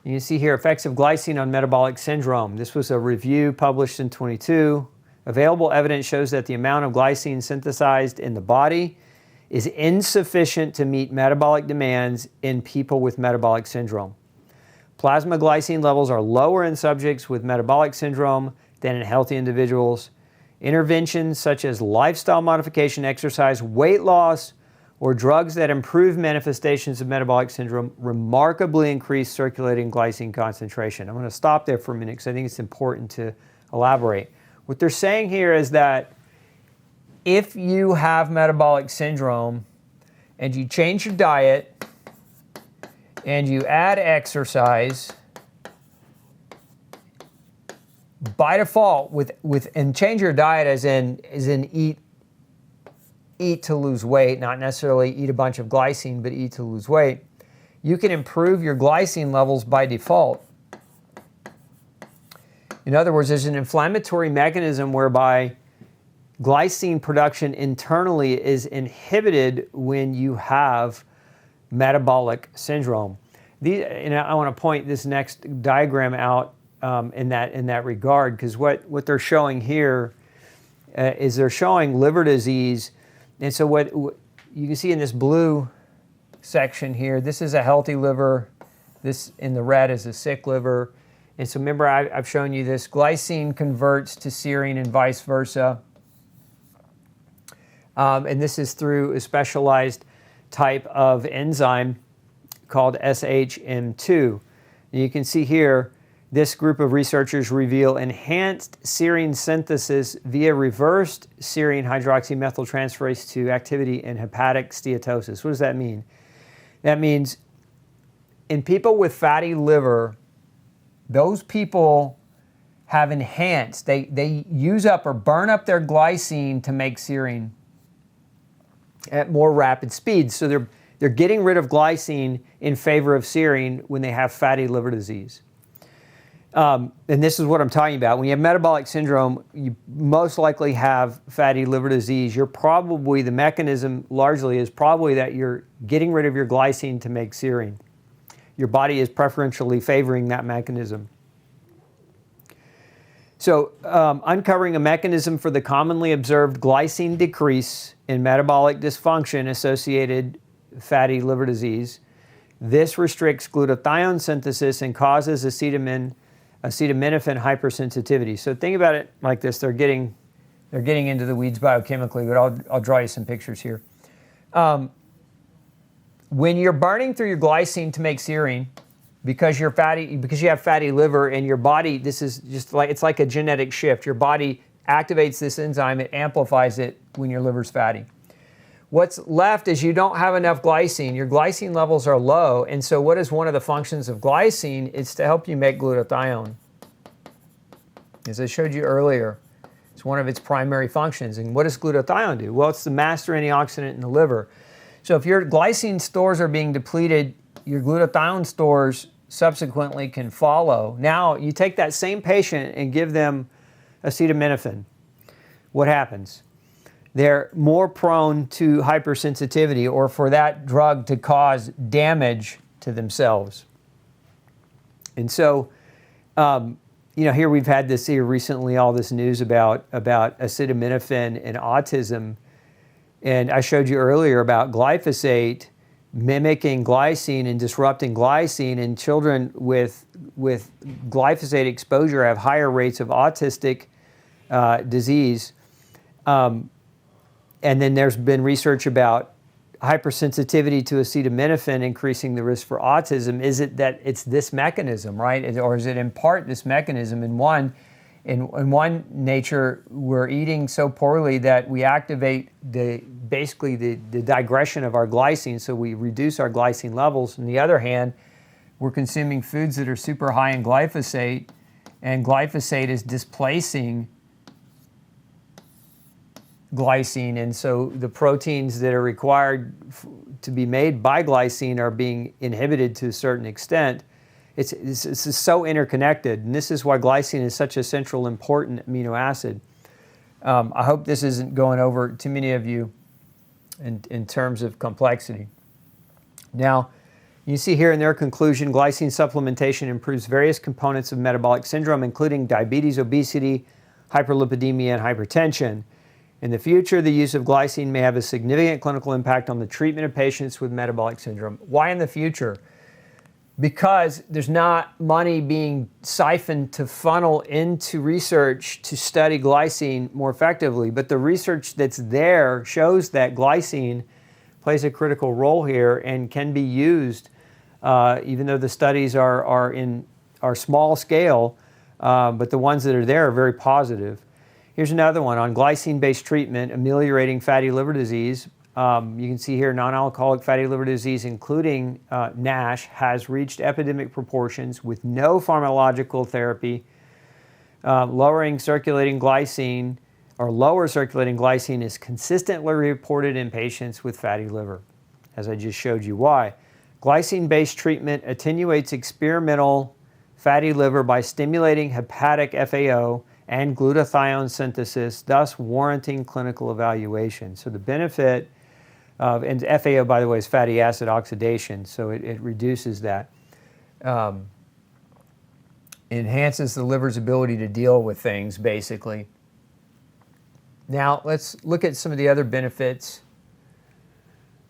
You can see here effects of glycine on metabolic syndrome. This was a review published in 22. Available evidence shows that the amount of glycine synthesized in the body is insufficient to meet metabolic demands in people with metabolic syndrome. Plasma glycine levels are lower in subjects with metabolic syndrome than in healthy individuals. Interventions such as lifestyle modification, exercise, weight loss, or drugs that improve manifestations of metabolic syndrome remarkably increase circulating glycine concentration. I'm going to stop there for a minute because I think it's important to elaborate. What they're saying here is that if you have metabolic syndrome and you change your diet and you add exercise, by default, and change your diet as in eat to lose weight, not necessarily eat a bunch of glycine, but eat to lose weight, you can improve your glycine levels by default. In other words, there's an inflammatory mechanism whereby glycine production internally is inhibited when you have metabolic syndrome. And I want to point this next diagram out in that regard, because what they're showing here is they're showing liver disease. And so what you can see in this blue section here, this is a healthy liver. This in the red is a sick liver. And so remember, I've shown you this. Glycine converts to serine and vice versa. And this is through a specialized type of enzyme called SHM2. And you can see here, this group of researchers reveal enhanced serine synthesis via reversed serine hydroxymethyltransferase 2 activity in hepatic steatosis. What does that mean? That means in people with fatty liver, those people have enhanced, they use up or burn up their glycine to make serine at more rapid speeds. So they're getting rid of glycine in favor of serine when they have fatty liver disease. And this is what I'm talking about. When you have metabolic syndrome, you most likely have fatty liver disease. The mechanism largely is probably that you're getting rid of your glycine to make serine. Your body is preferentially favoring that mechanism. So uncovering a mechanism for the commonly observed glycine decrease in metabolic dysfunction associated fatty liver disease. This restricts glutathione synthesis and causes acetaminophen hypersensitivity. So think about it like this. They're getting into the weeds biochemically, but I'll draw you some pictures here. When you're burning through your glycine to make serine, because you have fatty liver and your body, this is just like, it's like a genetic shift. Your body activates this enzyme, it amplifies it when your liver's fatty. What's left is you don't have enough glycine. Your glycine levels are low, and so what is one of the functions of glycine? It's to help you make glutathione. As I showed you earlier, it's one of its primary functions. And what does glutathione do? Well, it's the master antioxidant in the liver. So if your glycine stores are being depleted, your glutathione stores subsequently can follow. Now, you take that same patient and give them acetaminophen. What happens? They're more prone to hypersensitivity or for that drug to cause damage to themselves. And so, here we've had this here recently, all this news about acetaminophen and autism. And I showed you earlier about glyphosate mimicking glycine and disrupting glycine, and children with glyphosate exposure have higher rates of autistic disease. And then there's been research about hypersensitivity to acetaminophen increasing the risk for autism. Is it that it's this mechanism, right? Or is it in part this mechanism? In one nature, we're eating so poorly that we activate basically the digression of our glycine, so we reduce our glycine levels. On the other hand, we're consuming foods that are super high in glyphosate, and glyphosate is displacing glycine, and so the proteins that are required to be made by glycine are being inhibited to a certain extent. It's so interconnected, and this is why glycine is such a central, important amino acid. I hope this isn't going over too many of you in terms of complexity. Now, you see here in their conclusion, glycine supplementation improves various components of metabolic syndrome, including diabetes, obesity, hyperlipidemia, and hypertension. In the future, the use of glycine may have a significant clinical impact on the treatment of patients with metabolic syndrome. Why in the future? Because there's not money being siphoned to funnel into research to study glycine more effectively, but the research that's there shows that glycine plays a critical role here and can be used, even though the studies are small scale, but the ones that are there are very positive. Here's another one on glycine-based treatment, ameliorating fatty liver disease. You can see here non-alcoholic fatty liver disease, including NASH, has reached epidemic proportions with no pharmacological therapy. Lowering circulating glycine or lower circulating glycine is consistently reported in patients with fatty liver, as I just showed you why. Glycine-based treatment attenuates experimental fatty liver by stimulating hepatic FAO and glutathione synthesis, thus warranting clinical evaluation. So the benefit of, and FAO, by the way, is fatty acid oxidation, so it reduces that. Enhances the liver's ability to deal with things, basically. Now, let's look at some of the other benefits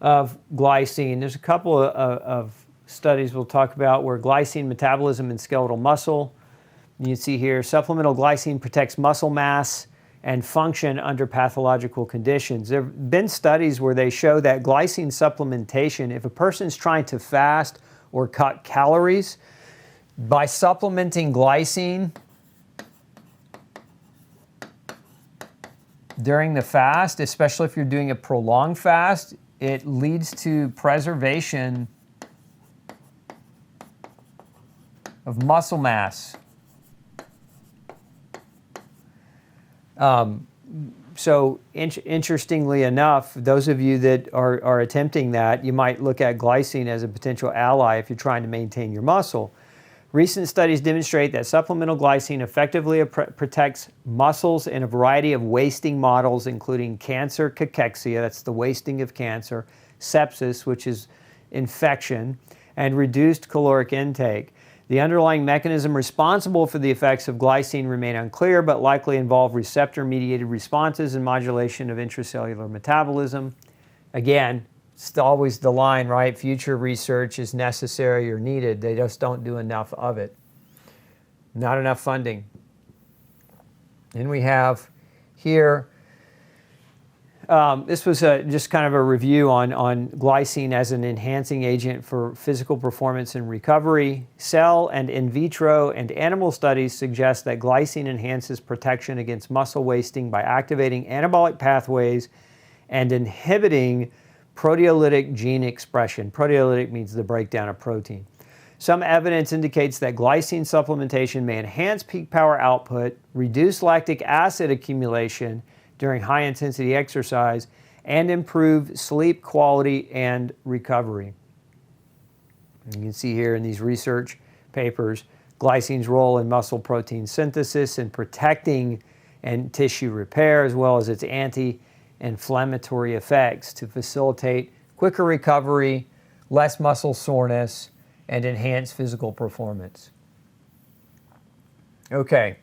of glycine. There's a couple of studies we'll talk about where glycine metabolism in skeletal muscle. You can see here, supplemental glycine protects muscle mass and function under pathological conditions. There have been studies where they show that glycine supplementation, if a person's trying to fast or cut calories, by supplementing glycine during the fast, especially if you're doing a prolonged fast, it leads to preservation of muscle mass. So interestingly enough, those of you that are attempting that, you might look at glycine as a potential ally if you're trying to maintain your muscle. Recent studies demonstrate that supplemental glycine effectively protects muscles in a variety of wasting models, including cancer cachexia, that's the wasting of cancer, sepsis, which is infection, and reduced caloric intake. The underlying mechanism responsible for the effects of glycine remain unclear, but likely involve receptor-mediated responses and modulation of intracellular metabolism. Again, it's always the line, right? Future research is necessary or needed. They just don't do enough of it. Not enough funding. And we have here, this was just kind of a review on glycine as an enhancing agent for physical performance and recovery. Cell and in vitro and animal studies suggest that glycine enhances protection against muscle wasting by activating anabolic pathways and inhibiting proteolytic gene expression. Proteolytic means the breakdown of protein. Some evidence indicates that glycine supplementation may enhance peak power output, reduce lactic acid accumulation during high-intensity exercise, and improve sleep quality and recovery. You can see here in these research papers, glycine's role in muscle protein synthesis and protecting and tissue repair, as well as its anti-inflammatory effects to facilitate quicker recovery, less muscle soreness, and enhance physical performance. Okay.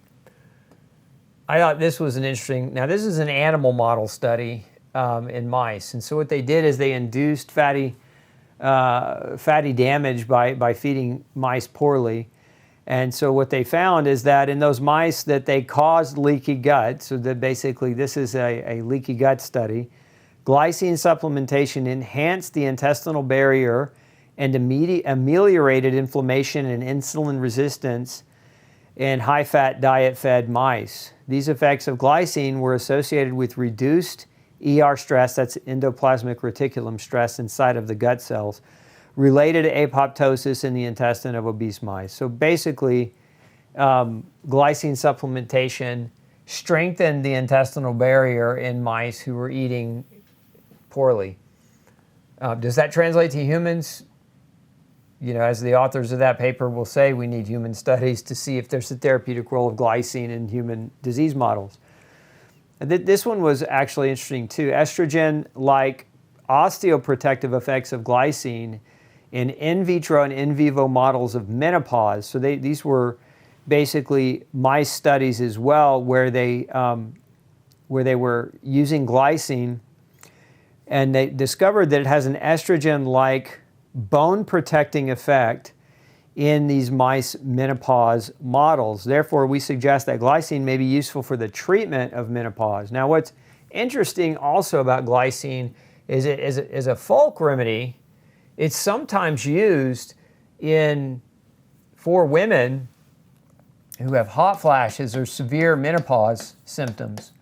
I thought this was an interesting, now this is an animal model study in mice. And so what they did is they induced fatty damage by feeding mice poorly. And so what they found is that in those mice that they caused leaky gut, so that basically this is a leaky gut study, glycine supplementation enhanced the intestinal barrier and ameliorated inflammation and insulin resistance in high-fat diet-fed mice. These effects of glycine were associated with reduced ER stress, that's endoplasmic reticulum stress inside of the gut cells, related to apoptosis in the intestine of obese mice. So basically, glycine supplementation strengthened the intestinal barrier in mice who were eating poorly. Does that translate to humans? You know, as the authors of that paper will say, we need human studies to see if there's a therapeutic role of glycine in human disease models. And this one was actually interesting too. Estrogen-like osteoprotective effects of glycine in in vitro and in vivo models of menopause. So these were basically mice studies as well, where they were using glycine, and they discovered that it has an estrogen-like bone protecting effect in these mice menopause models. Therefore, we suggest that glycine may be useful for the treatment of menopause. Now, what's interesting also about glycine is it is a folk remedy. It's sometimes used for women who have hot flashes or severe menopause symptoms.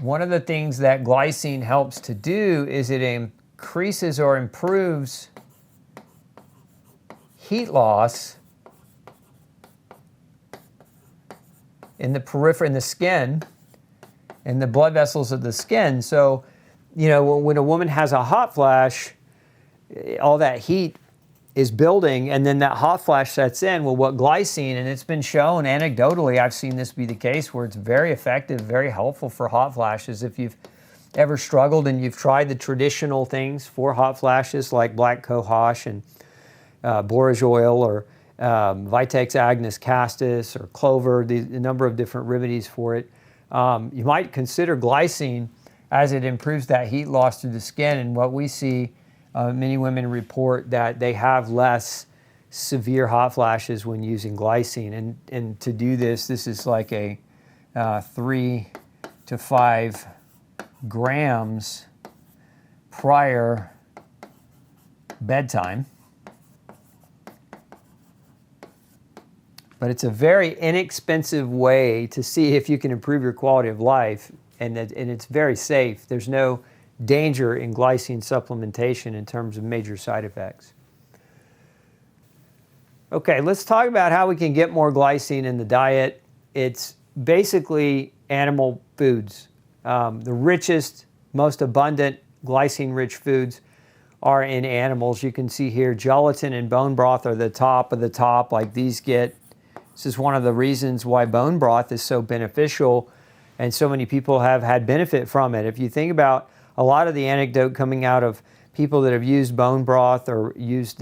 One of the things that glycine helps to do is it increases or improves heat loss in the periphery, in the skin, in the blood vessels of the skin. So, you know, when a woman has a hot flash, all that heat is building, and then that hot flash sets in. Well, what glycine, and it's been shown anecdotally, I've seen this be the case, where it's very effective, very helpful for hot flashes. If you've ever struggled and you've tried the traditional things for hot flashes like black cohosh and borage oil or Vitex agnus castus or clover, a number of different remedies for it, you might consider glycine as it improves that heat loss through the skin. And what we see, many women report that they have less severe hot flashes when using glycine. And to do this is like a 3 to 5 grams prior bedtime. But it's a very inexpensive way to see if you can improve your quality of life, and it's very safe. There's no danger in glycine supplementation in terms of major side effects. Okay, let's talk about how we can get more glycine in the diet. It's basically animal foods. The richest, most abundant glycine-rich foods are in animals. You can see here gelatin and bone broth are the top of the top, like these get. This is one of the reasons why bone broth is so beneficial, and so many people have had benefit from it. If you think about a lot of the anecdote coming out of people that have used bone broth or used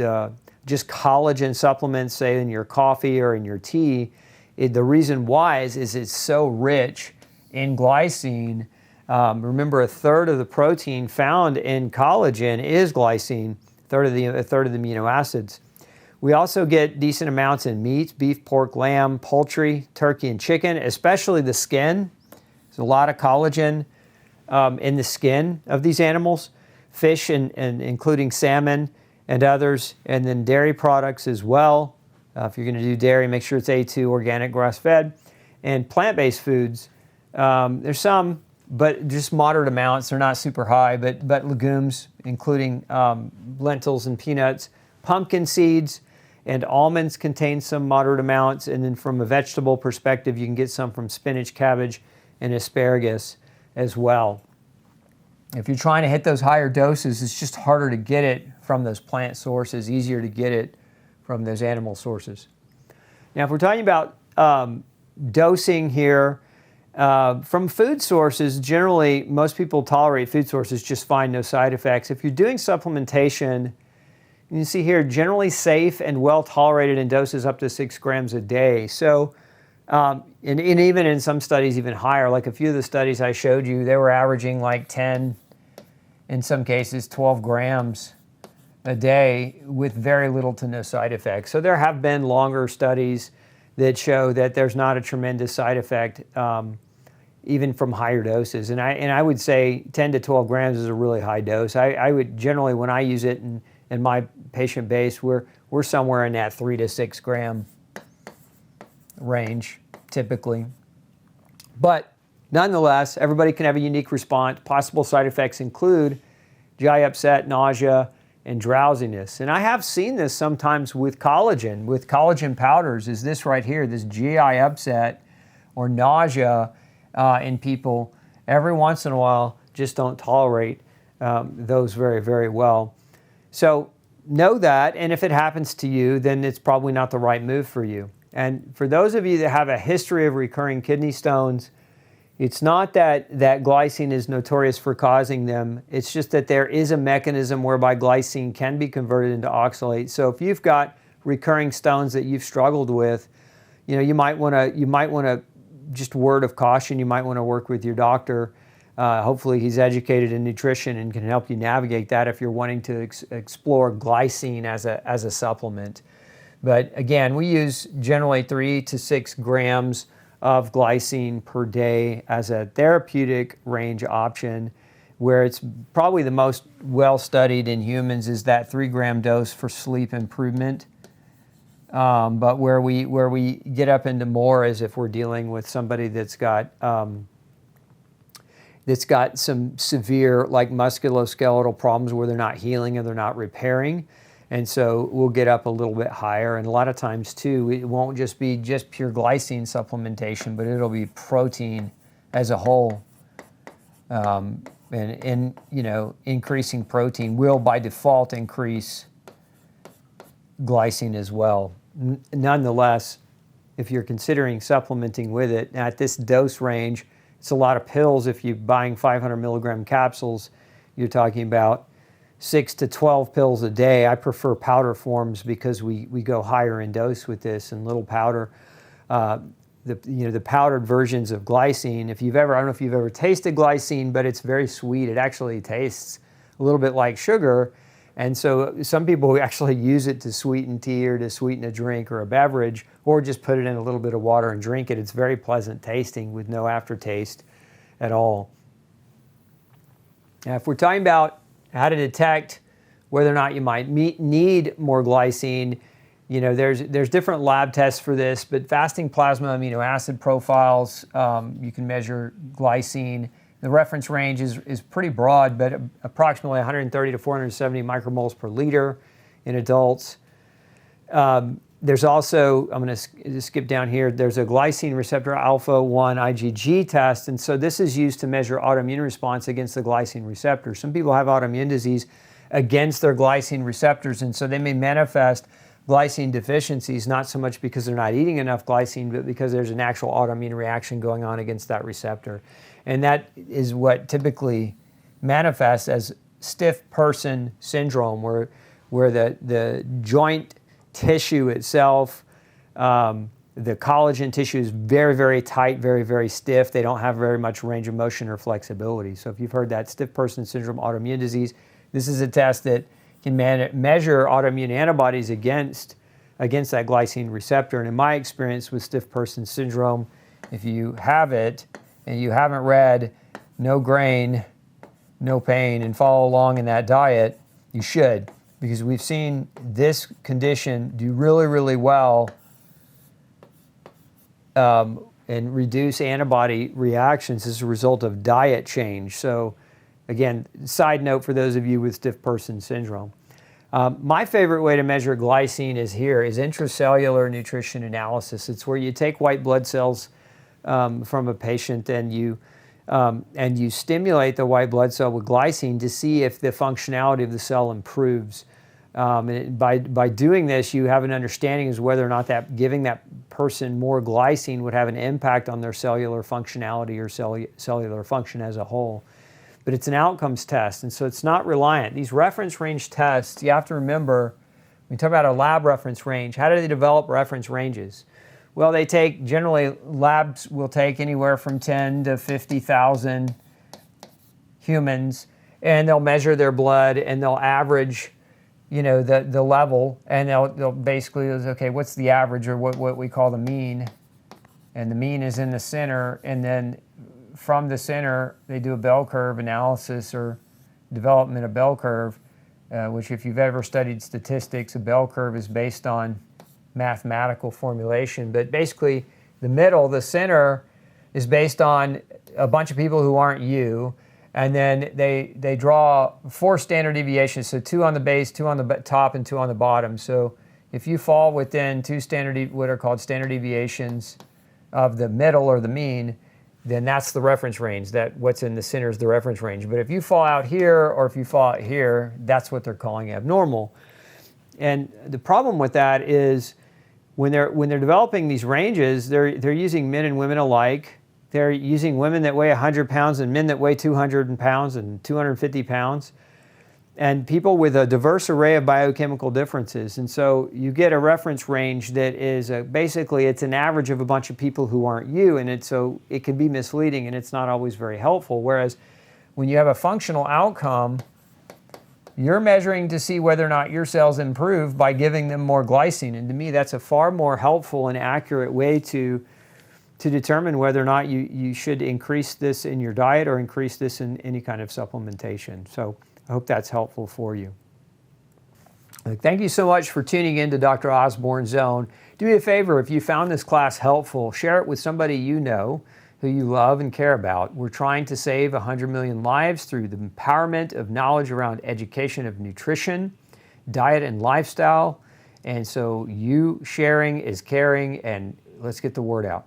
just collagen supplements, say in your coffee or in your tea, the reason why is it's so rich in glycine. Remember, a third of the protein found in collagen is glycine, a third of the amino acids. We also get decent amounts in meats, beef, pork, lamb, poultry, turkey, and chicken, especially the skin. There's a lot of collagen in the skin of these animals, fish and including salmon and others, and then dairy products as well. If you're going to do dairy, make sure it's A2 organic grass-fed. And plant-based foods, there's some, but just moderate amounts. They're not super high, but legumes, including lentils and peanuts, pumpkin seeds, and almonds contain some moderate amounts. And then from a vegetable perspective, you can get some from spinach, cabbage, and asparagus as well. If you're trying to hit those higher doses, it's just harder to get it from those plant sources, easier to get it from those animal sources. Now, if we're talking about dosing here, from food sources, generally, most people tolerate food sources just fine, no side effects. If you're doing supplementation, you can see here, generally safe and well tolerated in doses up to 6 grams a day. So And even in some studies, even higher. Like a few of the studies I showed you, they were averaging like 10, in some cases 12 grams a day with very little to no side effects. So there have been longer studies that show that there's not a tremendous side effect even from higher doses. And I would say 10 to 12 grams is a really high dose. I would generally, when I use it in my patient base, we're somewhere in that 3 to 6 gram range typically. But nonetheless, everybody can have a unique response. Possible side effects include GI upset, nausea, and drowsiness. And I have seen this sometimes with collagen powders, is this right here, this GI upset or nausea in people. Every once in a while, just don't tolerate those very, very well. So know that, and if it happens to you, then it's probably not the right move for you. And for those of you that have a history of recurring kidney stones, it's not that glycine is notorious for causing them. It's just that there is a mechanism whereby glycine can be converted into oxalate. So if you've got recurring stones that you've struggled with, you might want to just word of caution. You might want to work with your doctor. Hopefully he's educated in nutrition and can help you navigate that if you're wanting to explore glycine as a supplement. But again, we use generally 3 to 6 grams of glycine per day as a therapeutic range option, where it's probably the most well studied in humans is that 3 gram dose for sleep improvement. But where we get up into more is if we're dealing with somebody that's got some severe like musculoskeletal problems where they're not healing and they're not repairing. And so we'll get up a little bit higher. And a lot of times too, it won't just be pure glycine supplementation, but it'll be protein as a whole. And increasing protein will by default increase glycine as well. Nonetheless, if you're considering supplementing with it at this dose range, it's a lot of pills. If you're buying 500 milligram capsules, you're talking about 6 to 12 pills a day. I prefer powder forms because we go higher in dose with this, and little powder. The powdered versions of glycine, I don't know if you've ever tasted glycine, but it's very sweet. It actually tastes a little bit like sugar. And so some people actually use it to sweeten tea or to sweeten a drink or a beverage, or just put it in a little bit of water and drink it. It's very pleasant tasting with no aftertaste at all. Now, if we're talking about how to detect whether or not you might need more glycine, there's different lab tests for this, but fasting plasma amino acid profiles, you can measure glycine. The reference range is pretty broad, but approximately 130 to 470 micromoles per liter in adults. There's also, I'm going to skip down here, there's a glycine receptor alpha 1 IgG test, and so this is used to measure autoimmune response against the glycine receptor. Some people have autoimmune disease against their glycine receptors, and so they may manifest glycine deficiencies, not so much because they're not eating enough glycine, but because there's an actual autoimmune reaction going on against that receptor. And that is what typically manifests as stiff person syndrome, where the joint tissue itself, the collagen tissue is very, very tight, very, very stiff. They don't have very much range of motion or flexibility. So if you've heard that stiff person syndrome autoimmune disease, this is a test that can measure autoimmune antibodies against that glycine receptor. And in my experience with stiff person syndrome, if you have it and you haven't read No Grain, No Pain and follow along in that diet, you should, because we've seen this condition do really, really well and reduce antibody reactions as a result of diet change. So again, side note for those of you with stiff person syndrome. My favorite way to measure glycine is intracellular nutrition analysis. It's where you take white blood cells from a patient and you stimulate the white blood cell with glycine to see if the functionality of the cell improves. And by doing this, you have an understanding as whether or not that giving that person more glycine would have an impact on their cellular functionality or cellular function as a whole. But it's an outcomes test, and so it's not reliant. These reference range tests, you have to remember, when we talk about a lab reference range, how do they develop reference ranges? Well, they take, generally labs will take anywhere from 10 to 50,000 humans, and they'll measure their blood and they'll average, the level, and they'll basically, okay, what's the average, or what we call the mean? And the mean is in the center, and then from the center, they do a bell curve analysis or development of bell curve, which if you've ever studied statistics, a bell curve is based on mathematical formulation. But basically, the middle, the center, is based on a bunch of people who aren't you, and then they draw 4 standard deviations, so 2 on the base, 2 on the top, and 2 on the bottom. So if you fall within 2 what are called standard deviations of the middle or the mean, then that's the reference range. That what's in the center is the reference range. But if you fall out here or if you fall out here, that's what they're calling abnormal. And the problem with that is when they're developing these ranges, they're using men and women alike. They're using women that weigh 100 pounds and men that weigh 200 pounds and 250 pounds, and people with a diverse array of biochemical differences. And so you get a reference range that is basically it's an average of a bunch of people who aren't you, and so it can be misleading and it's not always very helpful. Whereas when you have a functional outcome, you're measuring to see whether or not your cells improve by giving them more glycine. And to me, that's a far more helpful and accurate way to determine whether or not you should increase this in your diet or increase this in any kind of supplementation. So I hope that's helpful for you. Thank you so much for tuning in to Dr. Osborne Zone. Do me a favor, if you found this class helpful, share it with somebody you know who you love and care about. We're trying to save 100 million lives through the empowerment of knowledge around education of nutrition, diet, and lifestyle. And so you sharing is caring, and let's get the word out.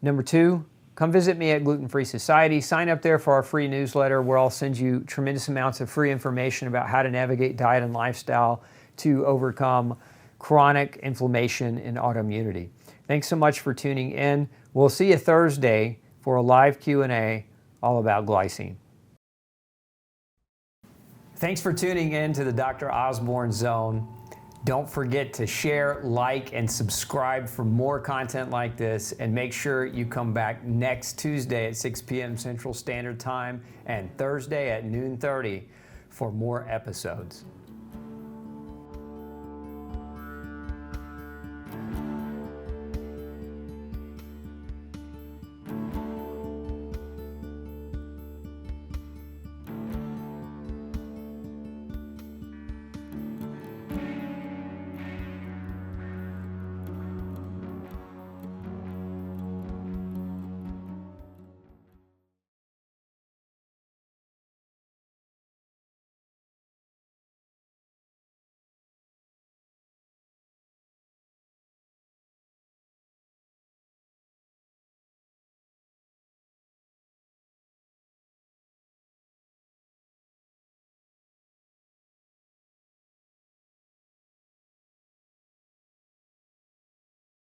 Number 2, come visit me at Gluten Free Society. Sign up there for our free newsletter where I'll send you tremendous amounts of free information about how to navigate diet and lifestyle to overcome chronic inflammation and autoimmunity. Thanks so much for tuning in. We'll see you Thursday for a live Q&A all about glycine. Thanks for tuning in to the Dr. Osborne Zone. Don't forget to share, like, and subscribe for more content like this, and make sure you come back next Tuesday at 6 p.m. Central Standard Time and Thursday at noon 30 for more episodes.